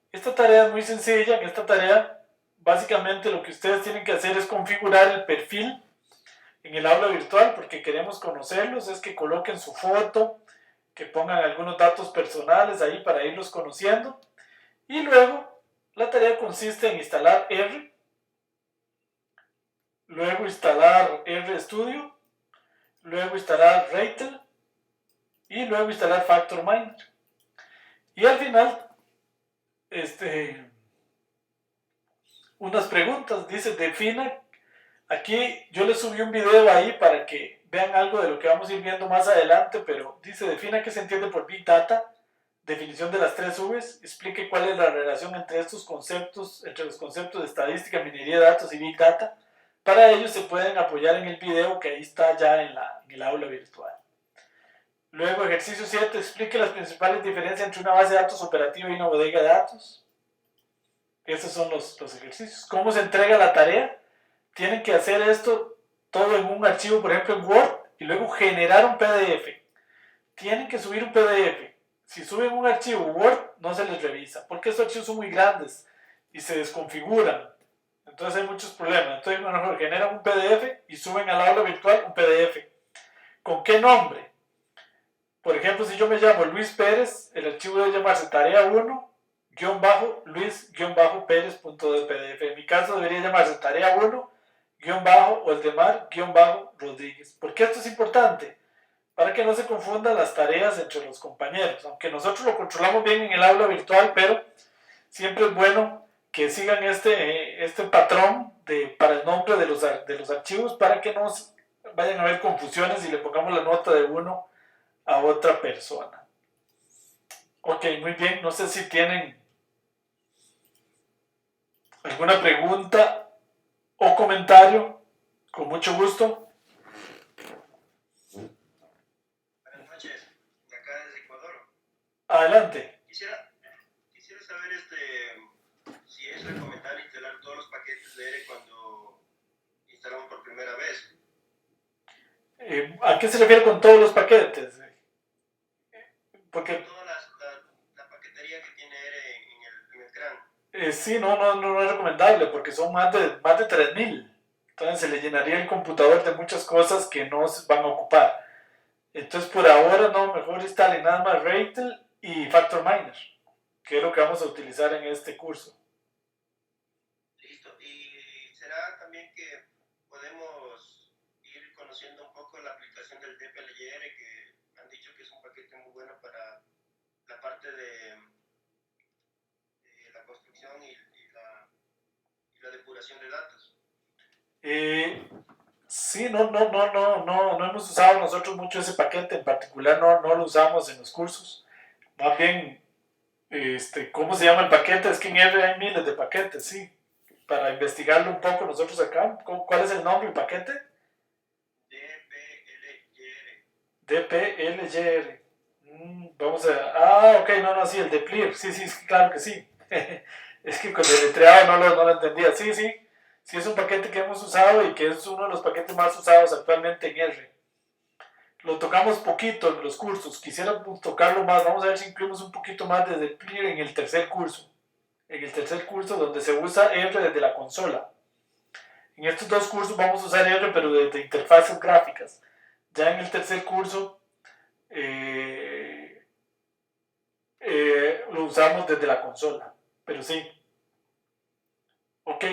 Esta tarea es muy sencilla. En esta tarea, básicamente lo que ustedes tienen que hacer es configurar el perfil en el aula virtual, porque queremos conocerlos. Es que coloquen su foto, que pongan algunos datos personales ahí para irlos conociendo. Y luego, la tarea consiste en instalar R, luego instalar RStudio, luego instalar Ratel y luego instalar FactorMiner. Y al final, unas preguntas. Dice, defina. Aquí yo les subí un video ahí para que vean algo de lo que vamos a ir viendo más adelante, pero dice, defina qué se entiende por Big Data, definición de las 3 V's, explique cuál es la relación entre estos conceptos, entre los conceptos de estadística, minería de datos y Big Data. Para ello se pueden apoyar en el video que ahí está ya en el aula virtual. Luego, ejercicio 7, explique las principales diferencias entre una base de datos operativa y una bodega de datos. Estos son los ejercicios. ¿Cómo se entrega la tarea? Tienen que hacer esto todo en un archivo, por ejemplo en Word, y luego generar un PDF. Tienen que subir un PDF. Si suben un archivo Word, no se les revisa, porque estos archivos son muy grandes y se desconfiguran. Entonces hay muchos problemas. Entonces mejor generan un PDF y suben al aula virtual un PDF. ¿Con qué nombre? Por ejemplo, si yo me llamo Luis Pérez, el archivo debe llamarse tarea 1 Luis-Pérez.pdf. En mi caso debería llamarse tarea 1 Oldemar-Rodríguez. ¿Por qué esto es importante? Para que no se confundan las tareas entre los compañeros. Aunque nosotros lo controlamos bien en el aula virtual, pero siempre es bueno que sigan este patrón para el nombre de los archivos, para que no vayan a haber confusiones y le pongamos la nota de uno a otra persona. Ok, muy bien. No sé si tienen alguna pregunta o comentario. Con mucho gusto. Buenas noches, de acá desde Ecuador. Adelante. Quisiera saber si es recomendable instalar todos los paquetes de R cuando instalamos por primera vez. ¿A qué se refiere con todos los paquetes? Porque Toda la paquetería que tiene R en el CRAN. sí, no es recomendable, porque son más de 3.000. Entonces se le llenaría el computador de muchas cosas que no se van a ocupar. Entonces por ahora no, mejor instalen nada más Ratel y FactorMiner, que es lo que vamos a utilizar en este curso. Listo. ¿Y será también que podemos ir conociendo un poco la aplicación del DPLR, que han dicho que es un paquete muy bueno para la parte de la construcción y la depuración de datos? Sí, no hemos usado nosotros mucho ese paquete, en particular no lo usamos en los cursos. Más bien, ¿cómo se llama el paquete? Es que en R hay miles de paquetes, sí. Para investigarlo un poco nosotros acá, ¿cuál es el nombre del paquete? DPLR. Vamos a... ok, sí, el de Clear. Sí, claro que sí. Es que con el deletreado no lo entendía. Sí, es un paquete que hemos usado y que es uno de los paquetes más usados actualmente en R. Lo tocamos poquito en los cursos. Quisiéramos tocarlo más. Vamos a ver si incluimos un poquito más desde Clear en el tercer curso. En el tercer curso donde se usa R desde la consola. En estos dos cursos vamos a usar R pero desde interfaces gráficas. Ya en el tercer curso lo usamos desde la consola. Pero sí. Ok,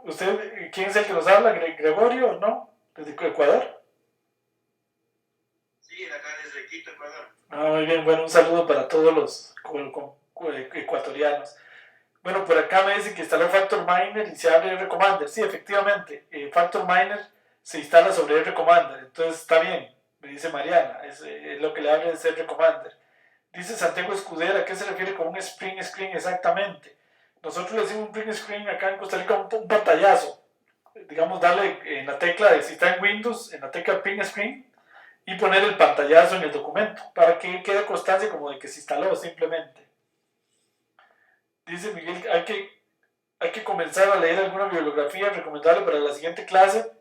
¿usted quién es el que nos habla? ¿Gregorio, no? ¿Desde Ecuador? Sí, acá desde Quito, Ecuador. Muy bien, bueno, un saludo para todos los ecuatorianos. Bueno, por acá me dicen que instaló Factor Miner y se abre R Commander. Sí, efectivamente, Factor Miner se instala sobre R Commander, entonces está bien, me dice Mariana, es lo que le abre es R Commander. Dice Santiago Escudera, ¿a qué se refiere con un spring screen exactamente? Nosotros le decimos un spring screen acá en Costa Rica un pantallazo. Digamos, darle en la tecla, si está en Windows, en la tecla Print Screen, y poner el pantallazo en el documento, para que quede constancia como de que se instaló simplemente. Dice Miguel, hay que comenzar a leer alguna bibliografía recomendable para la siguiente clase.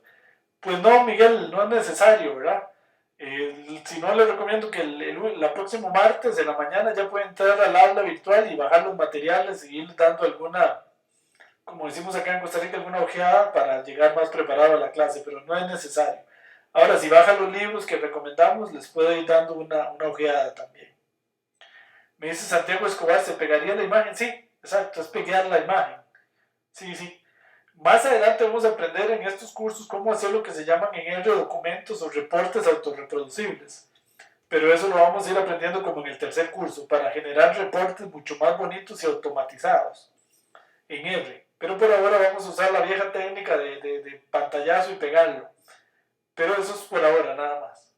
Pues no, Miguel, no es necesario, ¿verdad? Si no, le recomiendo que la próximo martes de la mañana ya puede entrar al aula virtual y bajar los materiales y ir dando alguna, como decimos acá en Costa Rica, alguna ojeada para llegar más preparado a la clase, pero no es necesario. Ahora, si bajan los libros que recomendamos, les puedo ir dando una ojeada también. Me dice Santiago Escobar, ¿se pegaría la imagen? Sí, exacto, es pegar la imagen. Sí, sí. Más adelante vamos a aprender en estos cursos cómo hacer lo que se llaman en R documentos o reportes autorreproducibles. Pero eso lo vamos a ir aprendiendo como en el tercer curso, para generar reportes mucho más bonitos y automatizados en R. Pero por ahora vamos a usar la vieja técnica de pantallazo y pegarlo. Pero eso es por ahora, nada más.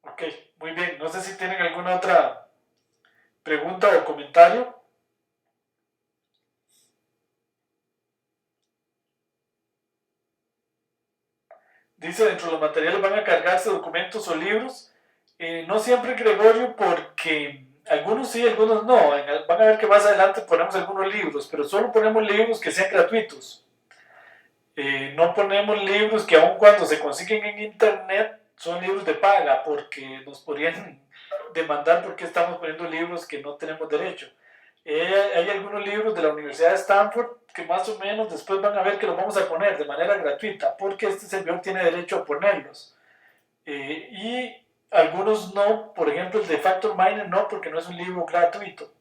Ok, muy bien. No sé si tienen alguna otra pregunta o comentario. Dice, dentro de los materiales van a cargarse documentos o libros. No siempre, Gregorio, porque algunos sí, algunos no. Van a ver que más adelante ponemos algunos libros, pero solo ponemos libros que sean gratuitos. No ponemos libros que aun cuando se consiguen en internet son libros de paga, porque nos podrían demandar porque estamos poniendo libros que no tenemos derecho. Hay algunos libros de la Universidad de Stanford que más o menos después van a ver que los vamos a poner de manera gratuita, porque este servidor tiene derecho a ponerlos. Y algunos no, por ejemplo el de Factor Miner no, porque no es un libro gratuito.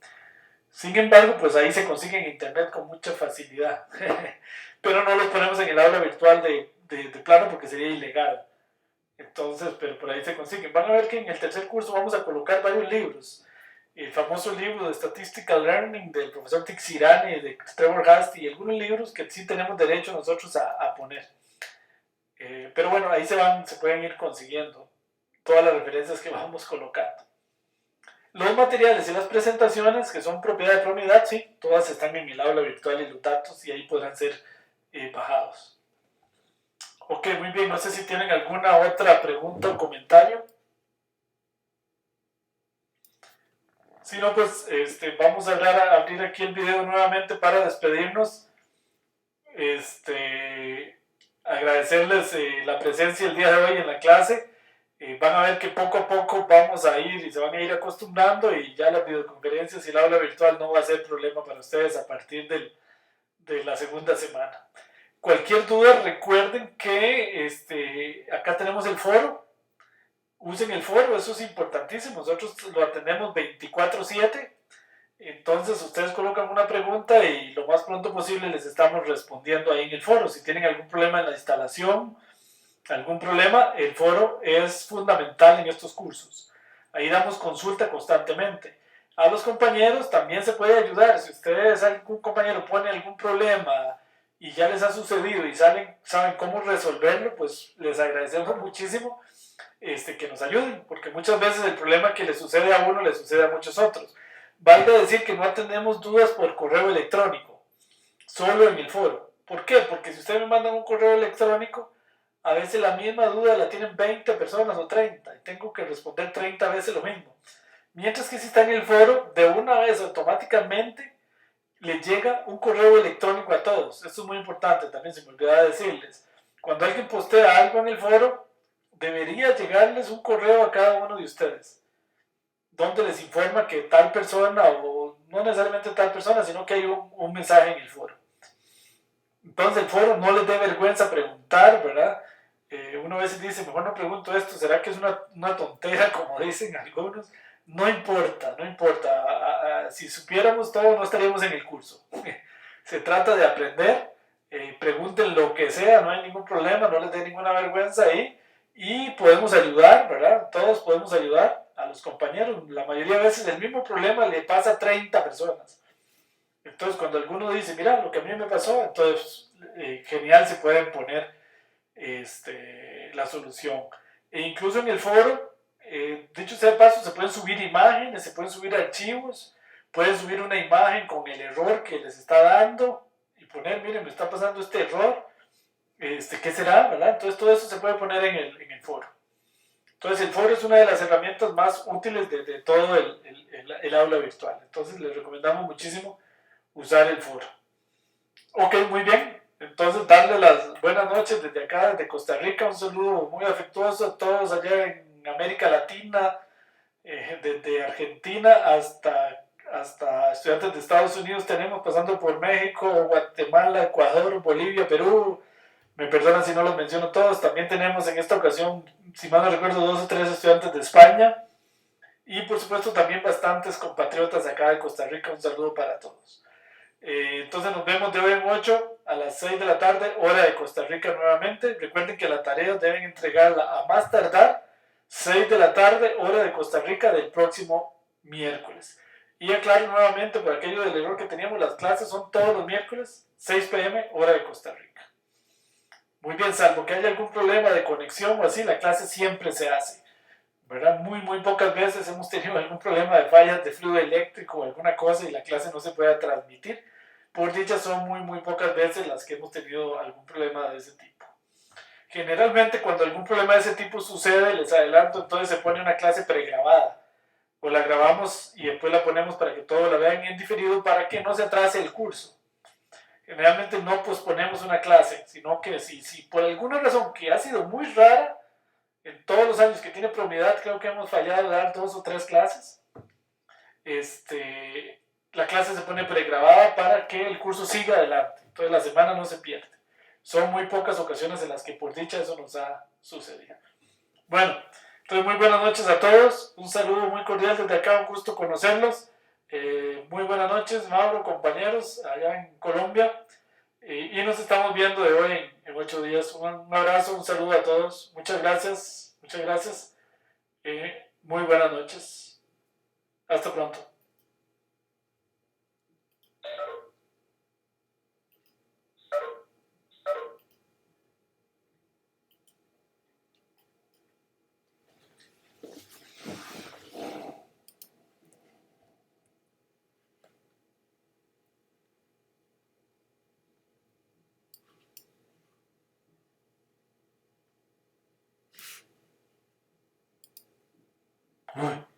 Sin embargo, pues ahí se consigue en internet con mucha facilidad. Pero no los ponemos en el aula virtual de plano porque sería ilegal. Entonces, pero por ahí se consiguen. Van a ver que en el tercer curso vamos a colocar varios libros. El famoso libro de Statistical Learning del profesor Tixirani, de Trevor Hasty, y algunos libros que sí tenemos derecho nosotros a poner. Pero bueno, ahí se pueden ir consiguiendo todas las referencias que vamos colocando. Los materiales y las presentaciones, que son propiedad de Prounidad, sí, todas están en el aula virtual y los datos, y ahí podrán ser bajados. Ok, muy bien, no sé si tienen alguna otra pregunta o comentario. Si no, pues vamos a abrir aquí el video nuevamente para despedirnos. Agradecerles la presencia el día de hoy en la clase. Van a ver que poco a poco vamos a ir y se van a ir acostumbrando, y ya las videoconferencias y el aula virtual no va a ser problema para ustedes a partir de la segunda semana. Cualquier duda, recuerden que acá tenemos el foro. Usen el foro, eso es importantísimo. Nosotros lo atendemos 24/7. Entonces ustedes colocan una pregunta y lo más pronto posible les estamos respondiendo ahí en el foro. Si tienen algún problema en la instalación, algún problema, el foro es fundamental en estos cursos. Ahí damos consulta constantemente. A los compañeros también se puede ayudar. Si ustedes, algún compañero pone algún problema y ya les ha sucedido y saben cómo resolverlo, pues les agradecemos muchísimo que nos ayuden, porque muchas veces el problema que le sucede a uno le sucede a muchos otros. Valga decir que no atendemos dudas por correo electrónico, solo en el foro. ¿Por qué? Porque si ustedes me mandan un correo electrónico, a veces la misma duda la tienen 20 personas o 30, y tengo que responder 30 veces lo mismo. Mientras que si está en el foro, de una vez automáticamente les llega un correo electrónico a todos. Esto es muy importante, también se me olvidaba decirles. Cuando alguien postea algo en el foro, debería llegarles un correo a cada uno de ustedes, donde les informa que tal persona, o no necesariamente tal persona, sino que hay un mensaje en el foro. Entonces el foro no les dé vergüenza preguntar, ¿verdad? Uno a veces dice, mejor no pregunto esto, ¿será que es una tontera, como dicen algunos? No importa, no importa. Si supiéramos todo, no estaríamos en el curso. Se trata de aprender, pregunten lo que sea, no hay ningún problema, no les dé ninguna vergüenza ahí y podemos ayudar, ¿verdad? Todos podemos ayudar a los compañeros. La mayoría de veces el mismo problema le pasa a 30 personas. Entonces, cuando alguno dice, mira, lo que a mí me pasó, entonces, genial, se pueden poner la solución. E incluso en el foro, dicho sea de paso, se pueden subir imágenes, se pueden subir archivos, pueden subir una imagen con el error que les está dando y poner, miren, me está pasando este error, ¿qué será? ¿Verdad? Entonces, todo eso se puede poner en el foro. Entonces, el foro es una de las herramientas más útiles de todo el aula virtual. Entonces, les recomendamos muchísimo usar el foro. Ok, muy bien. Entonces, darle las buenas noches desde acá, desde Costa Rica. Un saludo muy afectuoso a todos allá en América Latina, desde Argentina hasta estudiantes de Estados Unidos tenemos, pasando por México, Guatemala, Ecuador, Bolivia, Perú. Me perdonan si no los menciono todos. También tenemos en esta ocasión, si mal no recuerdo, 2 o 3 estudiantes de España. Y por supuesto también bastantes compatriotas acá de Costa Rica. Un saludo para todos. Entonces nos vemos de hoy en 8 a las 6 de la tarde, hora de Costa Rica nuevamente. Recuerden que la tarea deben entregarla a más tardar 6 de la tarde, hora de Costa Rica del próximo miércoles. Y aclaro nuevamente por aquello del error que teníamos, las clases son todos los miércoles, 6 p.m., hora de Costa Rica. Muy bien, salvo que haya algún problema de conexión o así, la clase siempre se hace, ¿verdad? Muy pocas veces hemos tenido algún problema de fallas de fluido eléctrico o alguna cosa y la clase no se pueda transmitir. Por dicha, son muy pocas veces las que hemos tenido algún problema de ese tipo. Generalmente, cuando algún problema de ese tipo sucede, les adelanto, entonces se pone una clase pregrabada. O la grabamos y después la ponemos para que todos la vean en diferido para que no se atrase el curso. Generalmente no posponemos una clase, sino que si por alguna razón que ha sido muy rara, en todos los años que tiene Promidad, creo que hemos fallado de dar 2 o 3 clases, la clase se pone pregrabada para que el curso siga adelante. Entonces la semana no se pierde. Son muy pocas ocasiones en las que por dicha eso nos ha sucedido. Bueno, entonces muy buenas noches a todos. Un saludo muy cordial desde acá, un gusto conocerlos. Muy buenas noches, Mauro, compañeros, allá en Colombia. Y nos estamos viendo de hoy en 8 días. Un abrazo, un saludo a todos. Muchas gracias, muchas gracias. Muy buenas noches. Hasta pronto. Uy.